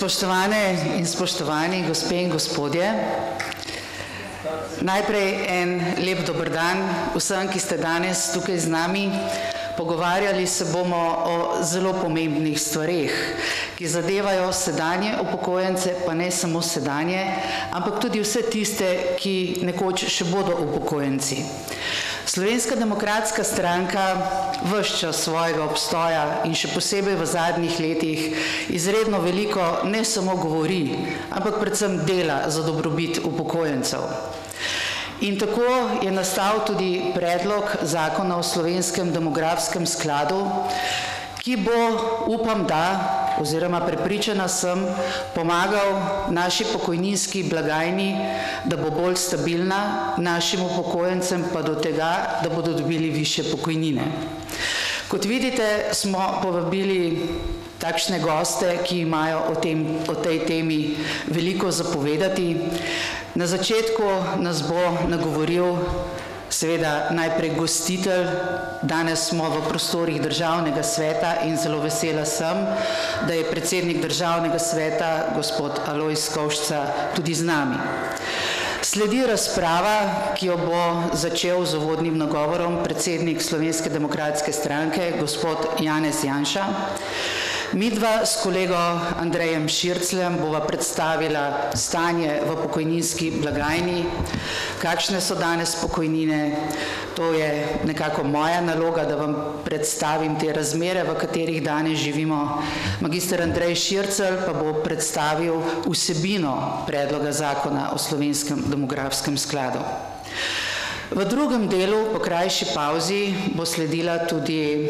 Spoštovane in spoštovani, gospe in gospodje, najprej en lep dober dan vsem, ki ste danes tukaj z nami. Pogovarjali se bomo o zelo pomembnih stvareh, ki zadevajo sedanje upokojence, pa ne samo sedanje, ampak tudi vse tiste, ki nekoč še bodo upokojenci. Slovenska demokratska stranka ves čas svojega obstoja in še posebej v zadnjih letih izredno veliko ne samo govori, ampak predvsem dela za dobrobit upokojencev. In tako je nastal tudi predlog zakona o slovenskem demografskem skladu, ki bo, upam da, oziroma prepričana sem, pomagal naši pokojninski blagajni, da bo bolj stabilna, našim upokojencem pa do tega, da bodo dobili višje pokojnine. Kot vidite, smo povabili takšne goste, ki imajo o tej temi veliko zapovedati. Na začetku nas bo nagovoril seveda najprej gostitelj. Danes smo v prostorih Državnega sveta in zelo vesela sem, da je predsednik Državnega sveta, gospod Alojz Kovšca, tudi z nami. Sledi razprava, ki jo bo začel z uvodnim nagovorom predsednik Slovenske demokratske stranke, gospod Janez Janša. Midva s kolego Andrejem Šircljem bova predstavila stanje v pokojninski blagajni, kakšne so danes pokojnine. To je nekako moja naloga, da vam predstavim te razmere, v katerih danes živimo. Magister Andrej Šircelj pa bo predstavil vsebino predloga zakona o slovenskem demografskem skladu. V drugem delu, po krajši pavzi, bo sledila tudi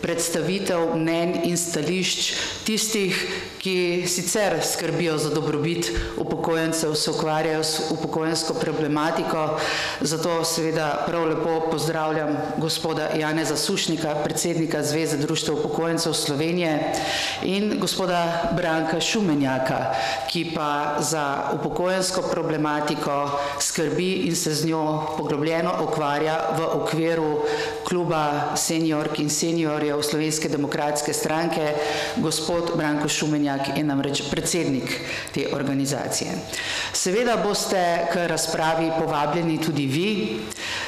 predstavitev mnenj in stališč tistih, ki sicer skrbijo za dobrobit upokojencev, se ukvarjajo s upokojensko problematiko. Zato seveda prav lepo pozdravljam gospoda Janeza Sušnika, predsednika Zveze društev upokojencev Slovenije, in gospoda Branka Šumenjaka, ki pa za upokojensko problematiko skrbi in se z njo poglobljeno ukvarja v okviru kluba seniork in seniorjev Slovenske demokratske stranke. Gospod Branko Šumenjak je namreč predsednik te organizacije. Seveda boste k razpravi povabljeni tudi vi.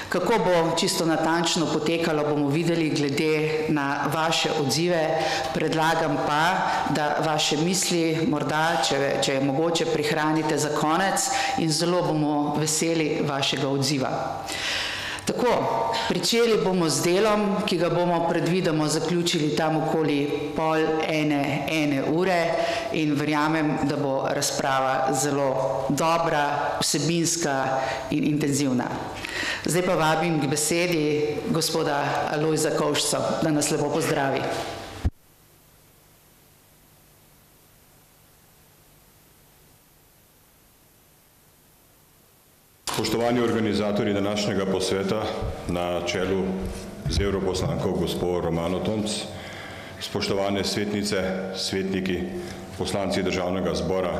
Kako bo čisto natančno potekalo, bomo videli glede na vaše odzive. Predlagam pa, da vaše misli morda, če je mogoče, prihranite za konec in zelo bomo veseli vašega odziva. Tako, pričeli bomo z delom, ki ga bomo predvidoma zaključili tam okoli pol ene ure, in verjamem, da bo razprava zelo dobra, vsebinska in intenzivna. Zdaj pa vabim k besedi gospoda Alojza Kovšco, da nas lepo pozdravi. Spoštovani organizatorji današnjega posveta na čelu z evroposlanko gospod Romano Tomc, spoštovane svetnice, svetniki, poslanci Državnega zbora,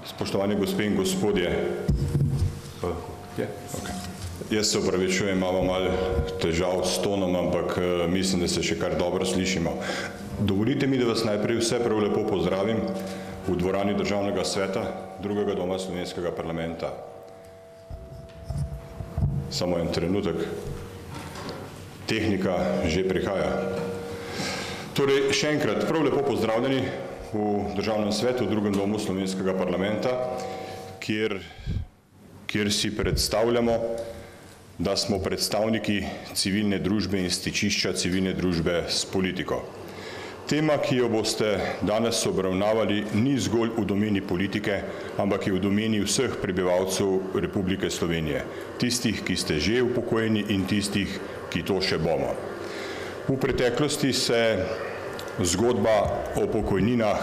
spoštovane gospe in gospodje. Jaz se opravičujem, imamo malo težav s tonom, ampak mislim, da se še kar dobro slišimo. Dovolite mi, da vas najprej vse prav lepo pozdravim v dvorani Državnega sveta, drugega doma slovenskega parlamenta. Samo en trenutek. Tehnika že prihaja. Torej, še enkrat, prav lepo pozdravljeni v Državnem svetu, v drugem domu slovenskega parlamenta, kjer si predstavljamo, da smo predstavniki civilne družbe in stičišča civilne družbe s politiko. Tema, ki jo boste danes obravnavali, ni zgolj v domeni politike, ampak je v domeni vseh prebivalcev Republike Slovenije, tistih, ki ste že upokojeni, in tistih, ki to še bomo. V preteklosti se zgodba o pokojninah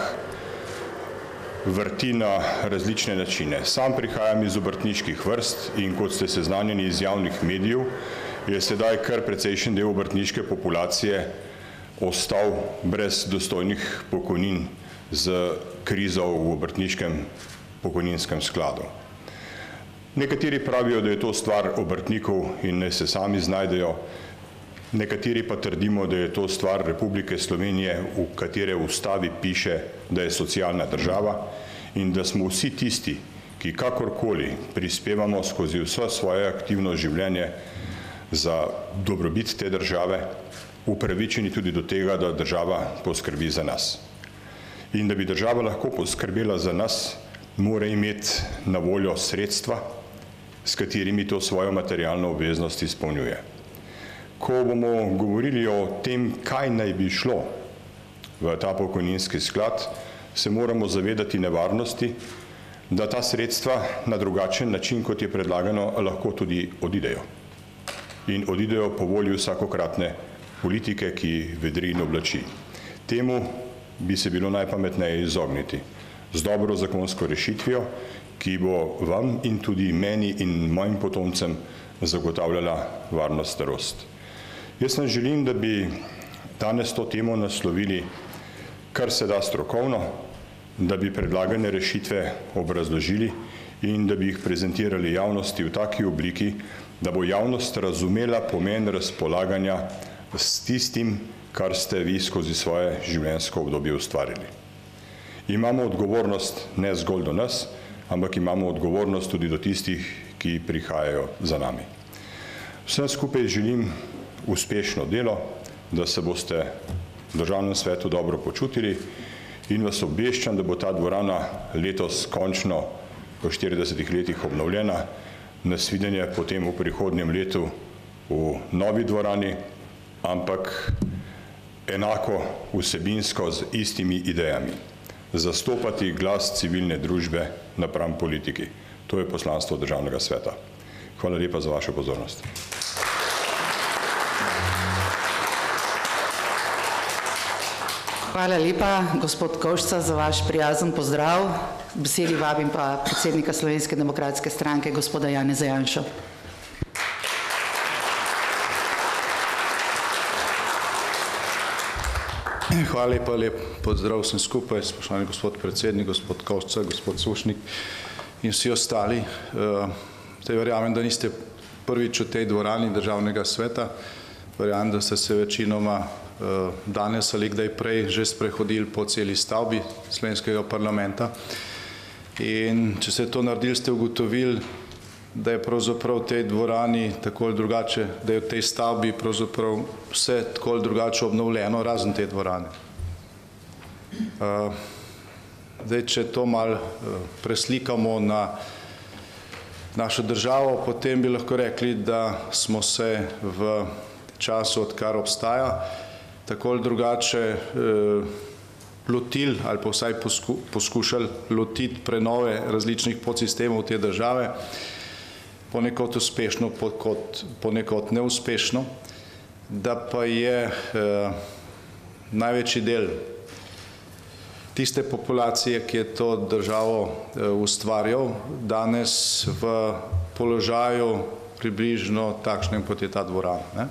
vrti na različne načine. Sam prihajam iz obrtniških vrst in kot ste seznanjeni iz javnih medijev, je sedaj kar precejšen del obrtniške populacije ostal brez dostojnih pokojnin z krizo v obrtniškem pokojninskem skladu. Nekateri pravijo, da je to stvar obrtnikov in naj se sami znajdejo. nekateri pa trdimo, da je to stvar Republike Slovenije, v katere v ustavi piše, da je socialna država in da smo vsi tisti, ki kakorkoli prispevamo skozi vso svoje aktivno življenje za dobrobit te države, upravičeni tudi do tega, da država poskrbi za nas. In da bi država lahko poskrbela za nas, mora imeti na voljo sredstva, s katerimi to svojo materialno obveznost izpolnjuje. Ko bomo govorili o tem, kaj naj bi šlo v ta pokojninski sklad, se moramo zavedati nevarnosti, da ta sredstva na drugačen način, kot je predlagano, lahko tudi odidejo. In odidejo po volji vsakokratne politike, ki vedri in oblači. Temu bi se bilo najpametneje izogniti z dobro zakonsko rešitvijo, ki bo vam in tudi meni in mojim potomcem zagotavljala varno starost. Jaz nam želim, da bi danes to temo naslovili kar se da strokovno, da bi predlagane rešitve obrazložili in da bi jih prezentirali javnosti v taki obliki, da bo javnost razumela pomen razpolaganja s tistim, kar ste vi skozi svoje življenjsko obdobje ustvarili. Imamo odgovornost ne zgolj do nas, ampak imamo odgovornost tudi do tistih, ki prihajajo za nami. Vsem skupaj želim uspešno delo, da se boste v Državnem svetu dobro počutili in vas obveščam, da bo ta dvorana letos končno po 40 letih obnovljena. Nasvidenje potem v prihodnjem letu v novi dvorani, ampak enako vsebinsko z istimi idejami. Zastopati glas civilne družbe napram politiki. To je poslanstvo Državnega sveta. Hvala lepa za vašo pozornost. Hvala lepa, gospod Kovšca, za vaš prijazen pozdrav. K besedi vabim pa predsednika Slovenske demokratske stranke, gospoda Janeza Janšo. Hvala lepa, lep pozdrav vsem skupaj, spoštovani gospod predsednik, gospod Kovšca, gospod Sušnik in vsi ostali. Zdaj verjamem, da niste prvič v tej dvorani Državnega sveta. Verjamem, da ste se večinoma danes ali kdaj prej že sprehodili po celi stavbi slovenskega parlamenta. In če ste to naredili, ste ugotovili, da je pravzaprav v tej dvorani tako ali drugače, da je v tej stavbi pravzaprav vse tako ali drugače obnovljeno, razen te dvorane. Zdaj, če to malo preslikamo na našo državo, potem bi lahko rekli, da smo se v času, odkar obstaja, tako ali drugače lotili ali pa vsaj poskušali lotiti prenove različnih podsistemov te države, ponekod uspešno, ponekod neuspešno, da pa je največji del tiste populacije, ki je to državo ustvarjal, danes v položaju približno takšnem, kot je ta dvorana.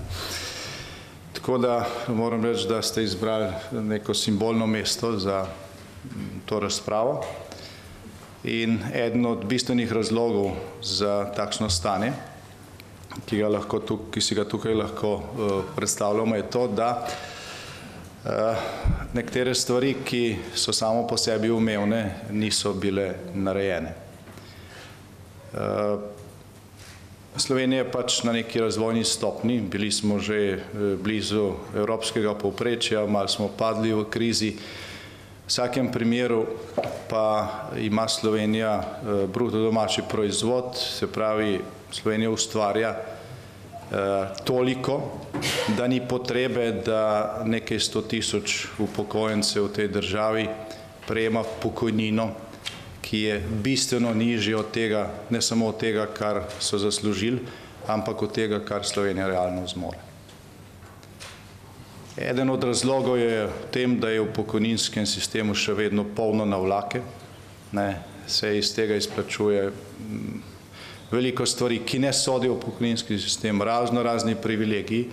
Tako da moram reči, da ste izbrali neko simbolno mesto za to razpravo. In eden od bistvenih razlogov za takšno stanje, ki si ga tukaj lahko predstavljamo, je to, da nekatere stvari, ki so samo po sebi umevne, niso bile narejene. Slovenija je pač na neki razvojni stopni, bili smo že blizu evropskega povprečja, malo smo padli v krizi. V vsakem primeru pa ima Slovenija bruto domači proizvod, se pravi, Slovenija ustvarja toliko, da ni potrebe, da nekaj 100 000 upokojencev v tej državi prejema pokojnino, ki je bistveno nižji od tega, ne samo od tega, kar so zaslužili, ampak od tega, kar Slovenija realno zmore. Eden od razlogov je v tem, da je v pokojninskem sistemu še vedno polno navlake, se iz tega izplačuje veliko stvari, ki ne sodijo v pokojninski sistem, razni privilegiji,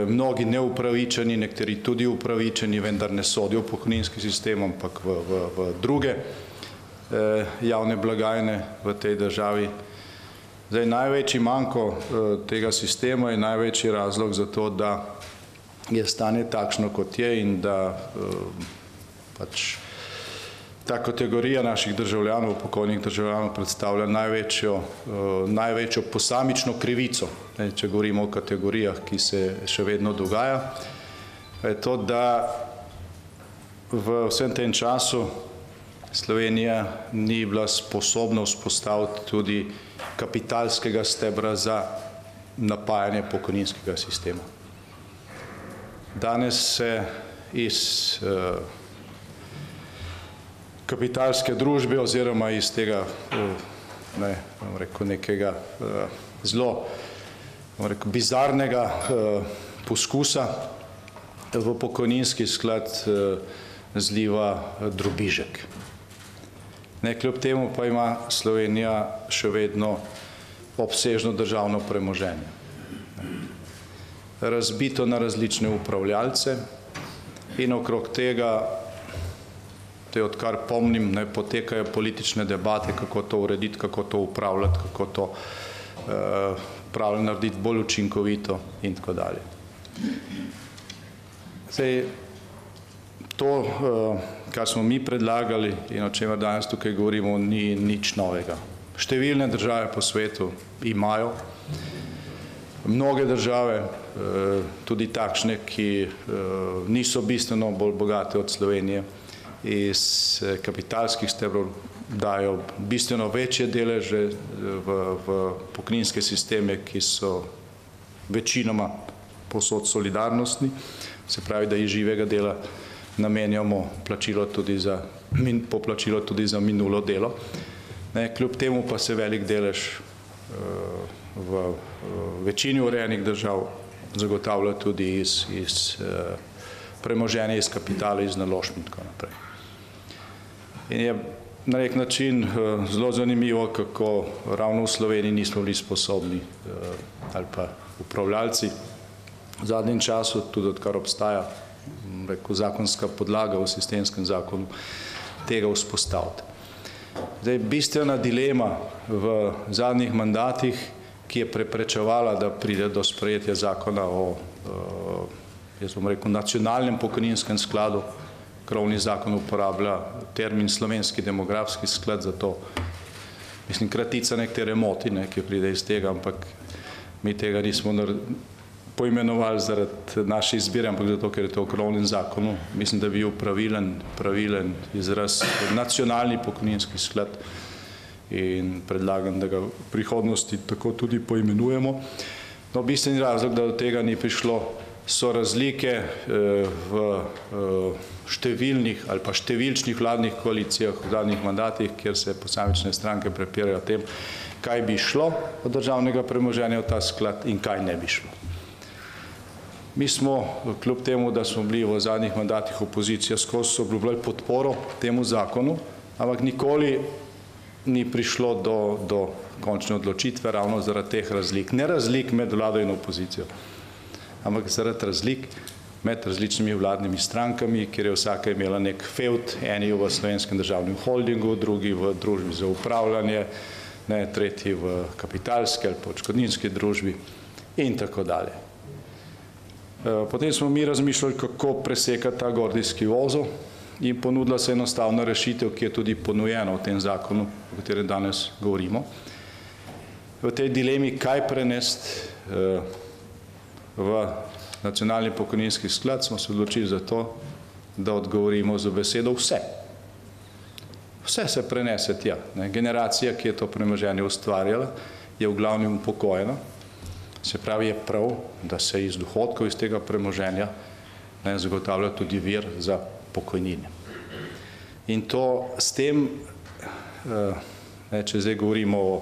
mnogi neupravičeni, nekateri tudi upravičeni, vendar ne sodijo v pokojninski sistem, ampak v druge javne blagajne v tej državi. Zdaj, največji manko tega sistema je največji razlog za to, da je stanje takšno, kot je in da pač ta kategorija naših državljanov, pokojnih državljanov predstavlja največjo posamično krivico, če govorimo o kategorijah, ki se še vedno dogaja, je to, da v vsem tem času Slovenija ni bila sposobna vzpostaviti tudi kapitalskega stebra za napajanje pokojninskega sistema. Danes se iz kapitalske družbe oziroma iz tega nekega zelo bizarnega poskusa v pokojninski sklad zliva drobižek. Kljub temu pa ima Slovenija še vedno obsežno državno premoženje. Razbito na različne upravljalce in okrog tega, odkar pomnim, potekajo politične debate, kako to urediti, kako to upravljati, kako to narediti bolj učinkovito in tako dalje. Zdaj, to, kar smo mi predlagali in o čemer danes tukaj govorimo, ni nič novega. Številne države po svetu imajo, mnoge države, tudi takšne, ki niso bistveno bolj bogate od Slovenije, iz kapitalskih stebrov dajo bistveno večje deleže v pokojninske sisteme, ki so večinoma povsod solidarnostni, se pravi, da iz živega dela namenjamo poplačilo tudi za minulo delo. Kljub temu pa se velik delež v večini urejenih držav zagotavlja tudi iz premoženja, iz kapitala, iz naložb in tako naprej. In je na nek način zelo zanimivo, kako ravno v Sloveniji nismo bili sposobni ali pa upravljalci v zadnjem času, tudi odkar obstaja zakonska podlaga v sistemskem zakonu, tega vzpostaviti. Zdaj, bistvena dilema v zadnjih mandatih, ki je preprečevala, da pride do sprejetja zakona o, jaz bom rekel, nacionalnem pokojninskem skladu, krovni zakon uporablja termin slovenski demografski sklad, zato mislim, kratica nekatere moti, ki pride iz tega, ampak mi tega nismo poimenovali zaradi naše izbire, ampak zato, ker je to v krovnem zakonu. Mislim, da bi bil pravilen izraz nacionalni pokojninski sklad in predlagam, da ga v prihodnosti tako tudi poimenujemo. No, bistveni razlog, da do tega ni prišlo, so razlike v številnih ali pa številčnih vladnih koalicijah v zadnjih mandatih, kjer se posamične stranke prepirajo o tem, kaj bi šlo od državnega premoženja v ta sklad in kaj ne bi šlo. Mi smo, kljub temu, da smo bili v zadnjih mandatih opozicija, skozi so obljubljali podporo temu zakonu, ampak nikoli ni prišlo do končne odločitve ravno zaradi teh razlik. Ne razlik med vlado in opozicijo, ampak zaradi razlik med različnimi vladnimi strankami, kjer je vsaka imela nek fevd, eni v Slovenskem državnem holdingu, drugi v družbi za upravljanje, tretji v kapitalski ali odškodninski družbi in tako dalje. Potem smo mi razmišljali, kako presekati ta gordijski vozel in ponudila se enostavna rešitev, ki je tudi ponujena v tem zakonu, o katerem danes govorimo. V tej dilemi, kaj prenesti v nacionalni pokojninski sklad, smo se odločili za to, da odgovorimo z besedo vse. Vse se prenese tja. Generacija, ki je to premoženje ustvarjala, je v glavnem upokojena. Se pravi, je prav, da se iz dohodkov iz tega premoženja zagotavlja tudi vir za pokojnine. In to s tem, če zdaj govorimo o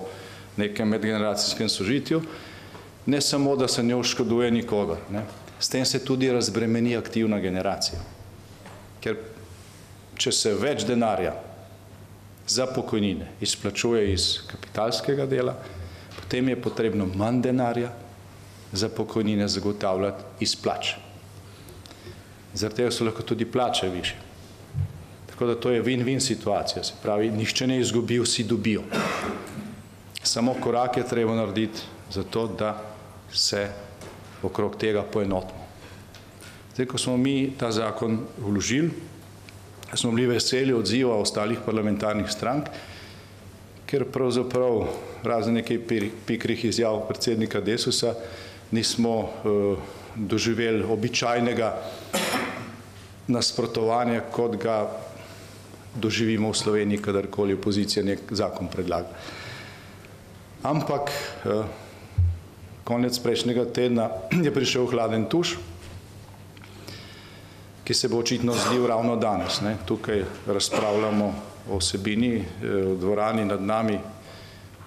nekem medgeneracijskem sožitju, ne samo, da se ne oškoduje nikogar, s tem se tudi razbremeni aktivna generacija. Ker če se več denarja za pokojnine izplačuje iz kapitalskega dela, potem je potrebno manj denarja za pokojnine zagotavljati iz plač. Zaradi tega so lahko tudi plače višje. Tako da to je win-win situacija, se pravi, nihče ne izgubi, vsi dobijo. Samo korak je treba narediti za to, da se okrog tega poenotimo. Zdaj, ko smo mi ta zakon vložili, smo bili veseli odziva ostalih parlamentarnih strank, ker pravzaprav razen nekaj pikrih izjav predsednika Desusa nismo doživeli običajnega nasprotovanja, kot ga doživimo v Sloveniji, kadarkoli opozicija nek zakon predlaga. Ampak konec prejšnjega tedna je prišel hladen tuš, ki se bo očitno zlil ravno danes. Tukaj razpravljamo o vsebini, v dvorani nad nami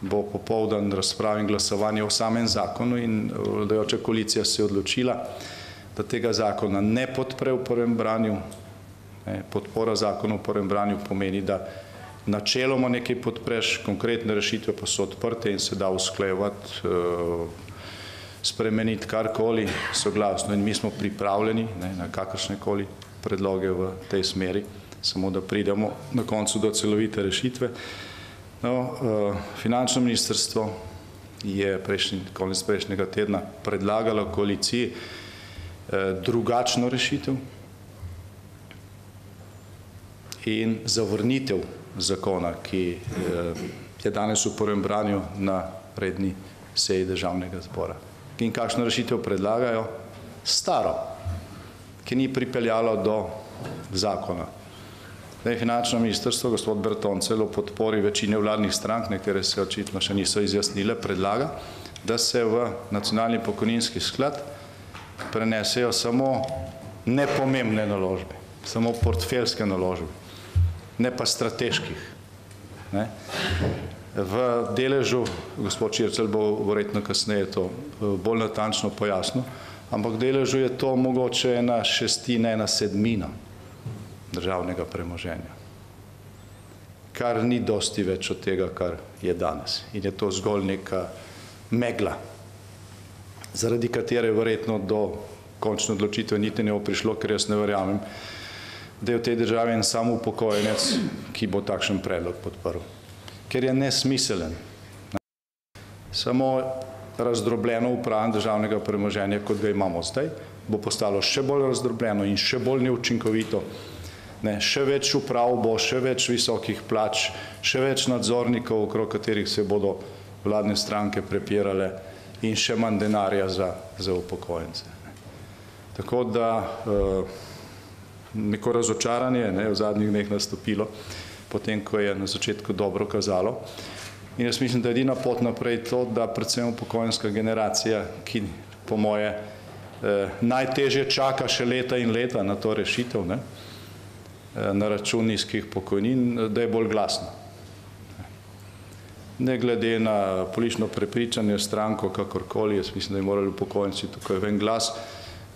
bo popoldan razprava in glasovanje o samem zakonu in vladajoča koalicija se je odločila, da tega zakona ne podpre v prvem branju. Podpora zakonu v prvem branju pomeni, da načeloma nekaj podpreš, konkretne rešitve pa so odprte in se da usklajevati, spremeniti karkoli soglasno in mi smo pripravljeni na kakršnekoli predloge v tej smeri, samo da pridemo na koncu do celovite rešitve. Finančno ministrstvo je konec prejšnjega tedna predlagalo koaliciji drugačno rešitev in zavrnitev zakona, ki je danes v prvem branju na redni seji Državnega zbora. In kakšno rešitev predlagajo? Staro, ki ni pripeljalo do zakona. Finančno ministrstvo, gospod Bertoncelj, v podpori večine vladnih strank, nekatere se očitno še niso izjasnile, predlaga, da se v nacionalni pokojninski sklad prenesejo samo nepomembne naložbe, samo portfeljske naložbe, ne pa strateških. V deležu, gospod Šircelj bo verjetno kasneje to bolj natančno pojasnil, ampak v deležu je to mogoče ena šestina, ena sedmina državnega premoženja, kar ni dosti več od tega, kar je danes. In je to zgolj neka megla, zaradi katere verjetno do končne odločitve niti ne bo prišlo, ker jaz ne verjamem, da je v tej državi en sam upokojenec, ki bo takšen predlog podprl. Ker je nesmiselen. Samo razdrobljeno upravljanje državnega premoženja, kot ga imamo zdaj, bo postalo še bolj razdrobljeno in še bolj neučinkovito. Še več uprav bo, še več visokih plač, še več nadzornikov, okrog katerih se bodo vladne stranke prepirale in še manj denarja za upokojence. Tako da neko razočaranje je v zadnjih dneh nastopilo, potem, ko je na začetku dobro kazalo. In jaz mislim, da je edina pot naprej to, da predvsem upokojenska generacija, ki po moje najtežje čaka še leta in leta na to rešitev, na račun nizkih pokojnin, da je bolj glasno. Ne glede na politično prepričanje, stranko, kakorkoli, jaz mislim, da je morali upokojenci tukaj v en glas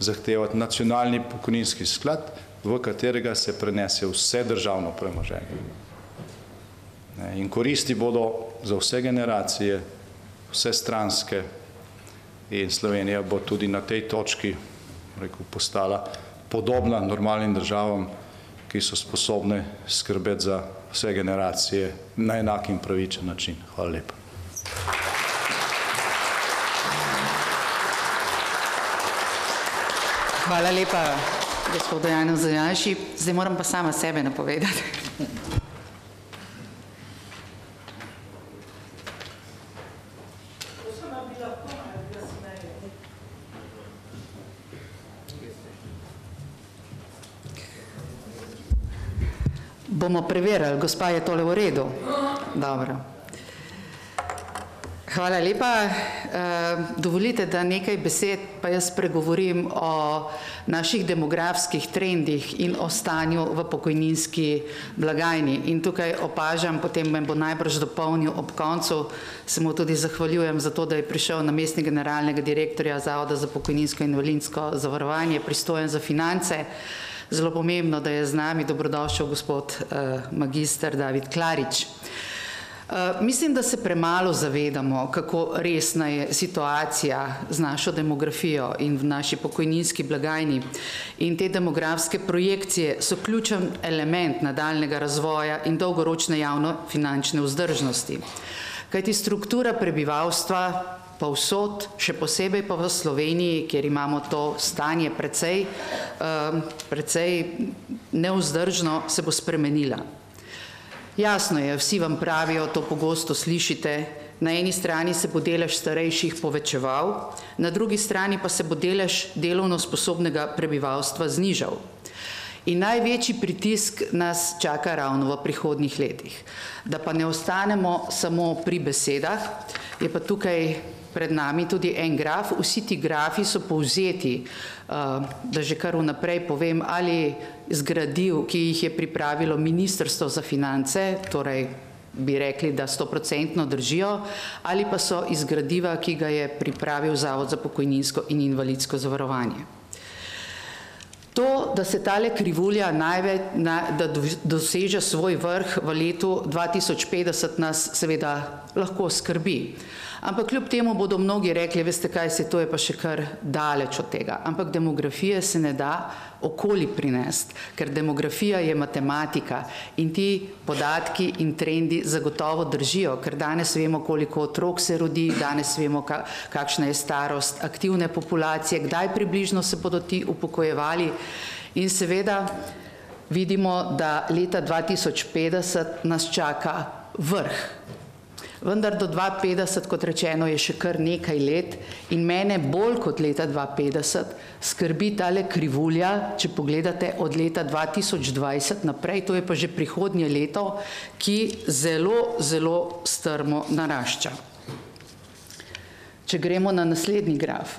zahtevati nacionalni pokojninski sklad, v katerega se prenese vse državno premoženje. In koristi bodo za vse generacije, vse stranske in Slovenija bo tudi na tej točki postala podobna normalnim državam, ki so sposobne skrbeti za vse generacije na enak in pravičen način. Hvala lepa. Hvala lepa, gospodu Janezu Janši. Zdaj moram pa sama sebe napovedati. Bomo preverili, gospa, je tole v redu? Dobro. Hvala lepa. Dovolite, da nekaj besed pa jaz pregovorim o naših demografskih trendih in o stanju v pokojninski blagajni. In tukaj opažam, potem me bo najbrž dopolnil ob koncu, se mu tudi zahvaljujem za to, da je prišel namestnik generalnega direktorja Zavoda za pokojninsko in invalidsko zavarovanje, pristojen za finance. Zelo pomembno, da je z nami dobrodošel gospod magister David Klarič. Mislim, da se premalo zavedamo, kako resna je situacija z našo demografijo in v naši pokojninski blagajni. In te demografske projekcije so ključen element nadaljnega razvoja in dolgoročne javno-finančne vzdržnosti. Kajti struktura prebivalstva povsod, še posebej pa v Sloveniji, kjer imamo to stanje precej nevzdržno, se bo spremenila. Jasno je, vsi vam pravijo, to pogosto slišite, na eni strani se bo delež starejših povečeval, na drugi strani pa se bo delež delovno sposobnega prebivalstva znižal. In največji pritisk nas čaka ravno v prihodnjih letih. Da pa ne ostanemo samo pri besedah, je pa tukaj pred nami tudi en graf. Vsi ti grafi so povzeti, da že kar vnaprej povem, ali z gradiv, ki jih je pripravilo Ministrstvo za finance, torej bi rekli, da 100% držijo, ali pa so iz gradiva, ki ga je pripravil Zavod za pokojninsko in invalidsko zavarovanje. To, da se tale krivulja da doseže svoj vrh v letu 2050, nas seveda lahko skrbi. Ampak kljub temu bodo mnogi rekli, veste kaj, to je pa še kar daleč od tega. Ampak demografije se ne da okoli prinesti, ker demografija je matematika in ti podatki in trendi zagotovo držijo, ker danes vemo, koliko otrok se rodi, danes vemo, kakšna je starost aktivne populacije, kdaj približno se bodo ti upokojevali in seveda vidimo, da leta 2050 nas čaka vrh. Vendar do 2050, kot rečeno, je še kar nekaj let in mene bolj kot leta 2050 skrbi tale krivulja, če pogledate od leta 2020 naprej, to je pa že prihodnje leto, ki zelo, zelo strmo narašča. Če gremo na naslednji graf.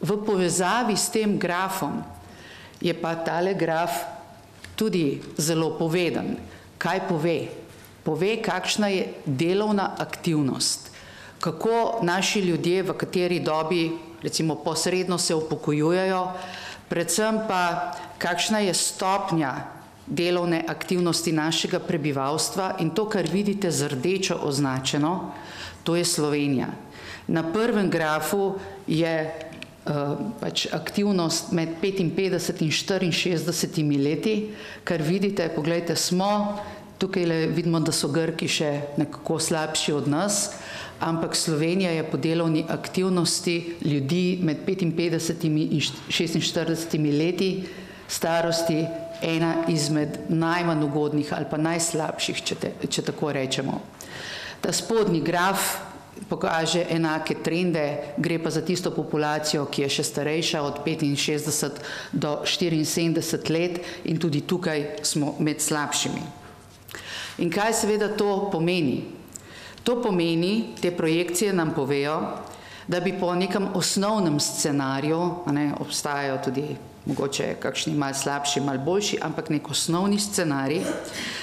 V povezavi s tem grafom je pa tale graf tudi zelo poveden. Kaj pove? Pove, kakšna je delovna aktivnost, kako naši ljudje v kateri dobi, recimo posredno se upokojujejo, predvsem pa kakšna je stopnja delovne aktivnosti našega prebivalstva in to, kar vidite z rdečo označeno, to je Slovenija. Na prvem grafu je pač aktivnost med 55 in 64 leti, kar vidite, pogledajte, smo tukaj vidimo, da so Grki še nekako slabši od nas, ampak Slovenija je po delovni aktivnosti ljudi med 55 in 46 leti starosti ena izmed najmanj ugodnih ali pa najslabših, če tako rečemo. Ta spodnji graf pokaže enake trende, gre pa za tisto populacijo, ki je še starejša od 65 do 74 let in tudi tukaj smo med slabšimi. In kaj seveda to pomeni? To pomeni, te projekcije nam povejo, da bi po nekem osnovnem scenariju, obstajajo tudi mogoče kakšni malo slabši, malo boljši, ampak nek osnovni scenarij,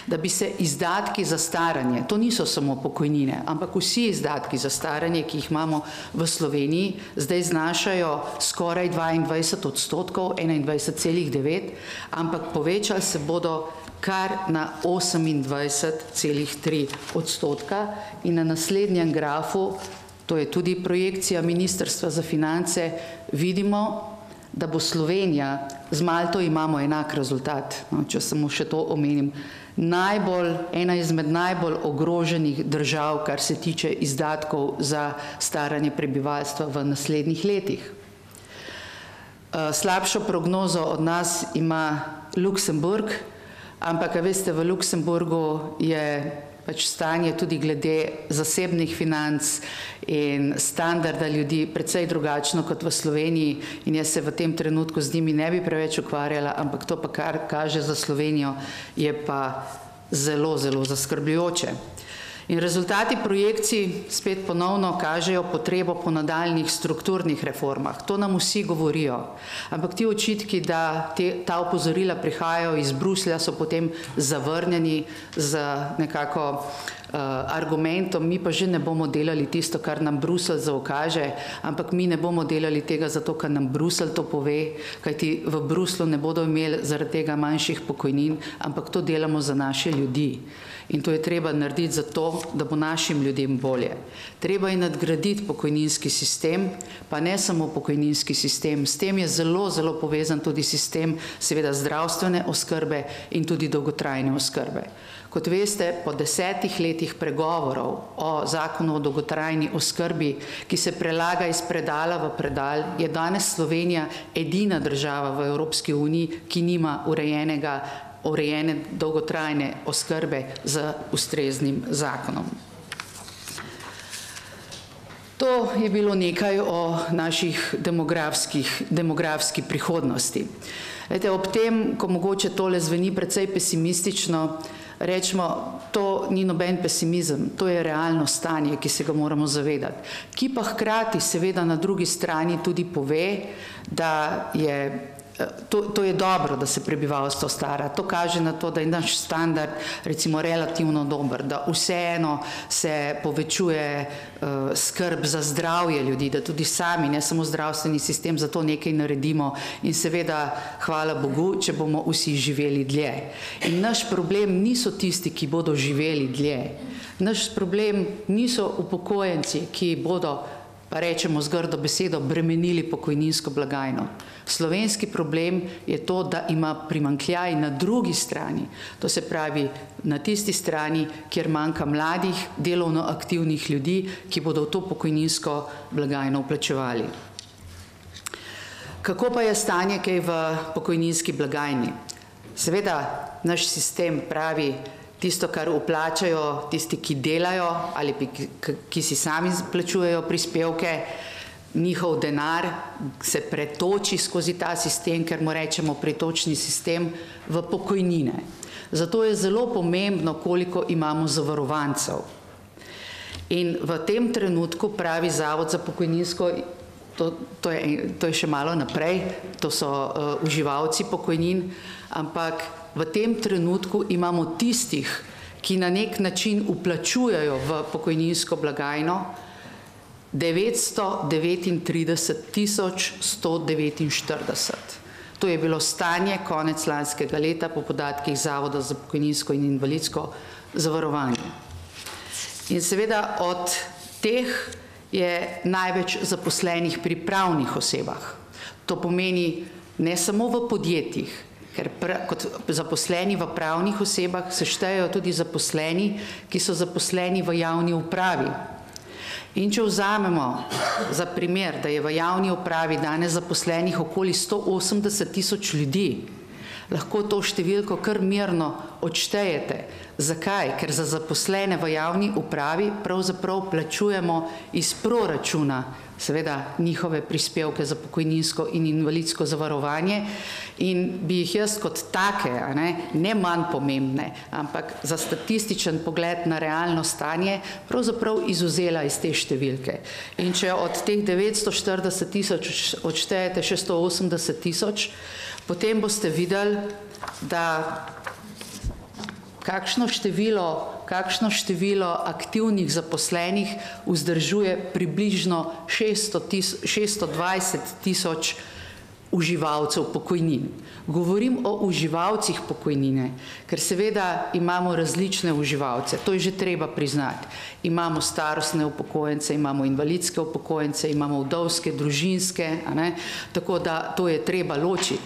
da bi se izdatki za staranje, to niso samo pokojnine, ampak vsi izdatki za staranje, ki jih imamo v Sloveniji, zdaj znašajo skoraj 22%, 21,9%, ampak povečali se bodo kar na 28,3% in na naslednjem grafu, to je tudi projekcija Ministrstva za finance, vidimo, da bo Slovenija, z Malto imamo enak rezultat, če samo še to omenim, ena izmed najbolj ogroženih držav, kar se tiče izdatkov za staranje prebivalstva v naslednjih letih. Slabšo prognozo od nas ima Luksemburg, ampak, veste, v Luksemburgu je pač stanje tudi glede zasebnih financ in standarda ljudi precej drugačno kot v Sloveniji in jaz se v tem trenutku z njimi ne bi preveč ukvarjala, ampak to pa kar kaže za Slovenijo je pa zelo, zelo zaskrbljujoče. In rezultati projekcij spet ponovno kažejo potrebo po nadaljnjih strukturnih reformah. To nam vsi govorijo. Ampak ti očitki, da ta opozorila prihajajo iz Bruslja, so potem zavrnjeni z nekako argumentom, mi pa že ne bomo delali tisto, kar nam Bruselj zaokaže, ampak mi ne bomo delali tega zato, ker nam Bruselj to pove, kajti v Bruslju ne bodo imeli zaradi tega manjših pokojnin, ampak to delamo za naše ljudi. In to je treba narediti zato, da bo našim ljudem bolje. Treba je nadgraditi pokojninski sistem, pa ne samo pokojninski sistem, s tem je zelo, zelo povezan tudi sistem seveda zdravstvene oskrbe in tudi dolgotrajne oskrbe. Kot veste, po 10 letih letih pregovorov o zakonu o dolgotrajni oskrbi, ki se prelaga iz predala v predal, je danes Slovenija edina država v Evropski uniji, ki nima urejene dolgotrajne oskrbe z ustreznim zakonom. To je bilo nekaj o naših demografski prihodnosti. Ob tem, ko mogoče tole zveni precej pesimistično, rečemo, to ni noben pesimizem, to je realno stanje, ki se ga moramo zavedati. Ki pa hkrati seveda na drugi strani tudi pove, da je to je dobro, da se prebivalstvo stara. To kaže na to, da je naš standard recimo relativno dober, da vseeno se povečuje skrb za zdravje ljudi, da tudi sami, ne samo zdravstveni sistem, za to nekaj naredimo in seveda, hvala Bogu, če bomo vsi živeli dlje. In naš problem niso tisti, ki bodo živeli dlje. Naš problem niso upokojenci, ki bodo, pa rečemo z grdo besedo, bremenili pokojninsko blagajno. Slovenski problem je to, da ima primanjkljaj na drugi strani, to se pravi na tisti strani, kjer manjka mladih, delovno aktivnih ljudi, ki bodo v to pokojninsko blagajno vplačevali. Kako pa je stanje kaj v pokojninski blagajni? Seveda, naš sistem pravi, tisto, kar vplačajo tisti, ki delajo ali ki si sami plačujejo prispevke, njihov denar se pretoči skozi ta sistem, ker mu rečemo pretočni sistem, v pokojnine. Zato je zelo pomembno, koliko imamo zavarovancev. In v tem trenutku pravi Zavod za pokojninsko, to je še malo naprej, to so uživalci pokojnin, ampak v tem trenutku imamo tistih, ki na nek način vplačujejo v pokojninsko blagajno 939.149. To je bilo stanje konec lanskega leta po podatkih Zavoda za pokojninsko in invalidsko zavarovanje. In seveda od teh je največ zaposlenih pri pravnih osebah. To pomeni ne samo v podjetjih, ker kot zaposleni v pravnih osebah se štejejo tudi zaposleni, ki so zaposleni v javni upravi. In če vzamemo za primer, da je v javni upravi danes zaposlenih okoli 180.000 ljudi, lahko to številko kar mirno odštejete. Zakaj? Ker za zaposlene v javni upravi pravzaprav plačujemo iz proračuna, seveda njihove prispevke za pokojninsko in invalidsko zavarovanje in bi jih jaz kot take, ne manj pomembne, ampak za statističen pogled na realno stanje, pravzaprav izvzela iz te številke. In če od teh 940.000 odštejete še 180.000, potem boste videli, da kakšno število aktivnih zaposlenih vzdržuje približno 620.000 uživalcev pokojnin. Govorim o uživalcih pokojnine, ker seveda imamo različne uživalce, to je že treba priznati. Imamo starostne upokojence, imamo invalidske upokojence, imamo vdovske, družinske, tako da to je treba ločiti.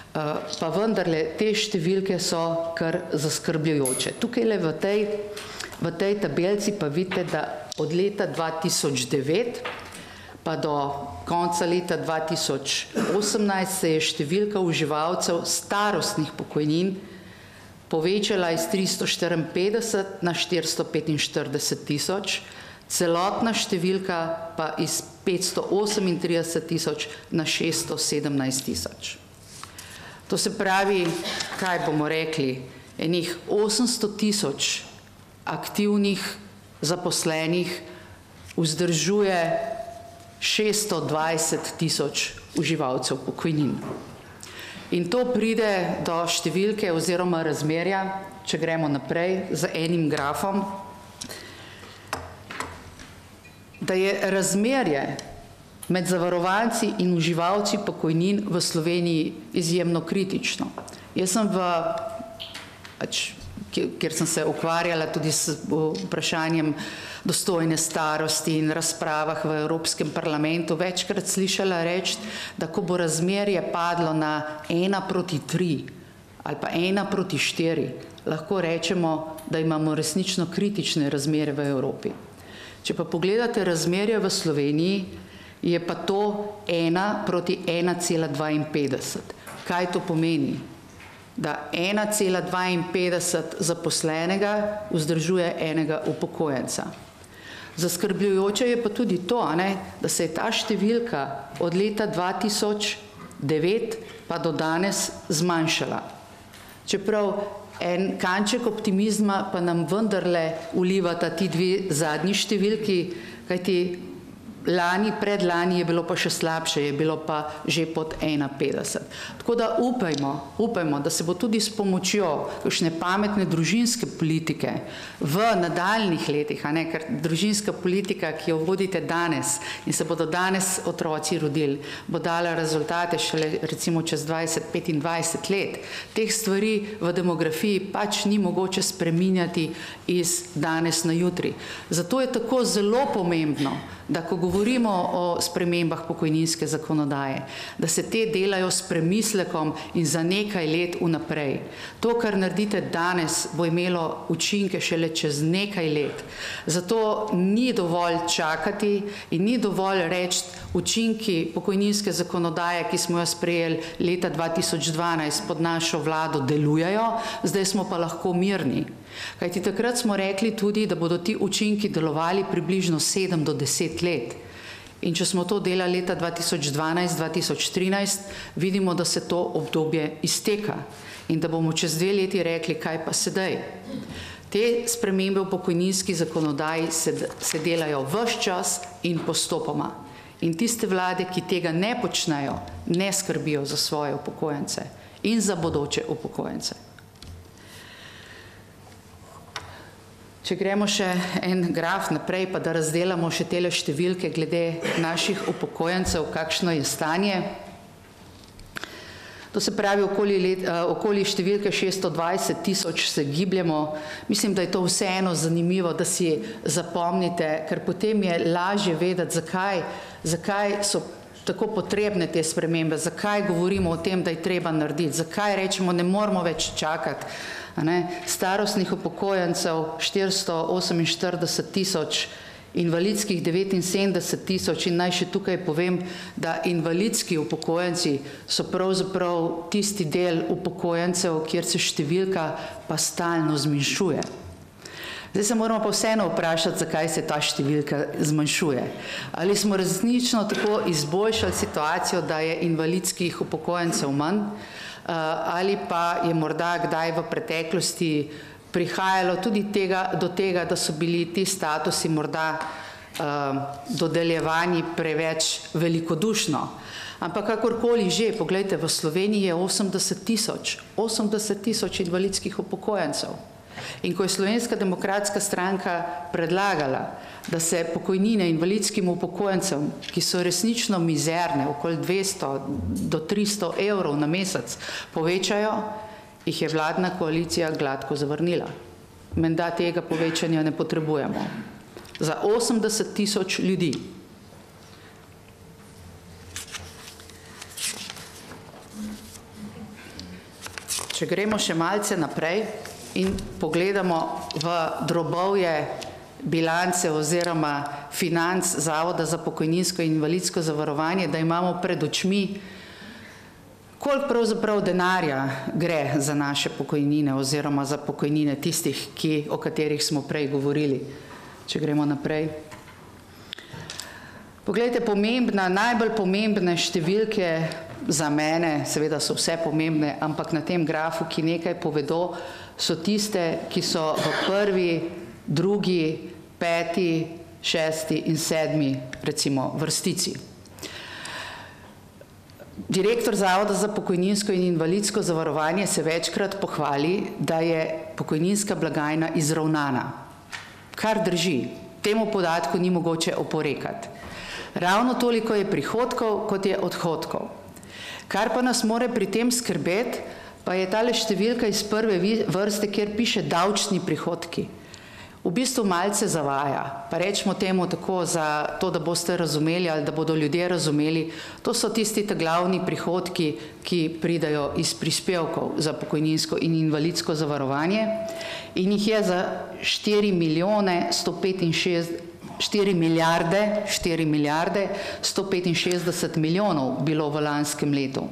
Pa vendarle te številke so kar zaskrbljujoče. Tukaj v tej tabelci pa vidite, da od leta 2009 pa do konca leta 2018 se je številka uživalcev starostnih pokojnin povečala iz 354 na 445.000, celotna številka pa iz 538.000 na 617.000. To se pravi, kaj bomo rekli, enih 800.000 aktivnih zaposlenih vzdržuje 620.000 uživalcev pokojnin. In to pride do številke oziroma razmerja, če gremo naprej z enim grafom, da je razmerje med zavarovanci in uživalci pokojnin v Sloveniji izjemno kritično. Jaz sem kjer sem se ukvarjala tudi s vprašanjem dostojne starosti in razpravah v Evropskem parlamentu, večkrat slišala reči, da ko bo razmerje padlo na 1:3, ali pa 1:4, lahko rečemo, da imamo resnično kritične razmere v Evropi. Če pa pogledate razmerje v Sloveniji, je pa to 1:1,52. Kaj to pomeni? Da 1,52 zaposlenega vzdržuje enega upokojenca. Zaskrbljujoče je pa tudi to, da se je ta številka od leta 2009 pa do danes zmanjšala. Čeprav en kanček optimizma pa nam vendarle vlivata ti dve zadnji številki, kajti lani, predlani je bilo pa še slabše, je bilo pa že pod 1,50. Tako da upajmo, da se bo tudi s pomočjo kakšne pametne družinske politike v nadaljnih letih, ker družinska politika, ki jo vodite danes in se bodo danes otroci rodili, bo dala rezultate šele recimo čez 20-25 let. Teh stvari v demografiji pač ni mogoče spreminjati iz danes na jutri. Zato je tako zelo pomembno, da ko govorimo o spremembah pokojninske zakonodaje, da se te delajo s premislekom in za nekaj let vnaprej. To, kar naredite danes, bo imelo učinke šele čez nekaj let. Zato ni dovolj čakati in ni dovolj reči, učinki pokojninske zakonodaje, ki smo jo sprejeli leta 2012 pod našo vlado, delujejo, zdaj smo pa lahko mirni. Kajti takrat smo rekli tudi, da bodo ti učinki delovali približno 7 do 10 let. In če smo to delali leta 2012-2013, vidimo, da se to obdobje izteka in da bomo čez 2 leti rekli, kaj pa sedaj. Te spremembe v pokojninski zakonodaji se delajo ves čas in postopoma. In tiste vlade, ki tega ne počnejo, ne skrbijo za svoje upokojence in za bodoče upokojence. Če gremo še en graf naprej, pa da razdelamo še tele številke glede naših upokojencev, kakšno je stanje. To se pravi, okoli številke 620 tisoč se gibljemo. Mislim, da je to vseeno zanimivo, da si zapomnite, ker potem je lažje vedeti, zakaj so tako potrebne te spremembe, zakaj govorimo o tem, da je treba narediti, zakaj rečemo, ne moramo več čakati. Starostnih upokojencev 448 tisoč, invalidskih 79 tisoč in naj še tukaj povem, da invalidski upokojenci so pravzaprav tisti del upokojencev, kjer se številka pa stalno zmanjšuje. Zdaj se moramo pa vseeno vprašati, zakaj se ta številka zmanjšuje. Ali smo resnično tako izboljšali situacijo, da je invalidskih upokojencev manj, ali pa je morda kdaj v preteklosti prihajalo tudi do tega, da so bili ti statusi morda dodeljevani preveč velikodušno. Ampak kakorkoli že, poglejte, v Sloveniji je 80 tisoč invalidskih upokojencev. In ko je Slovenska demokratska stranka predlagala, da se pokojnine invalidskim upokojencem, ki so resnično mizerne, okoli 200 do 300 evrov na mesec, povečajo, jih je vladna koalicija gladko zavrnila. Menda tega povečanja ne potrebujemo. Za 80 tisoč ljudi. Če gremo še malce naprej in pogledamo v drobovje bilance oziroma financ Zavoda za pokojninsko in invalidsko zavarovanje, da imamo pred očmi, koliko pravzaprav denarja gre za naše pokojnine oziroma za pokojnine tistih, o katerih smo prej govorili. Če gremo naprej. Poglejte, najbolj pomembne številke za mene, seveda so vse pomembne, ampak na tem grafu, ki nekaj povedo, so tiste, ki so v prvi, drugi, peti, šesti in sedmi, recimo, vrstici. Direktor Zavoda za pokojninsko in invalidsko zavarovanje se večkrat pohvali, da je pokojninska blagajna izravnana. Kar drži, temu podatku ni mogoče oporekati. Ravno toliko je prihodkov, kot je odhodkov. Kar pa nas more pri tem skrbeti, pa je tale številka iz prve vrste, kjer piše davčni prihodki. v bistvu malce zavaja. Pa rečemo temu tako za to, da boste razumeli ali da bodo ljudje razumeli, to so tisti glavni prihodki, ki pridajo iz prispevkov za pokojninsko in invalidsko zavarovanje in jih je za 4 milijarde 165 milijonov bilo v lanskem letu.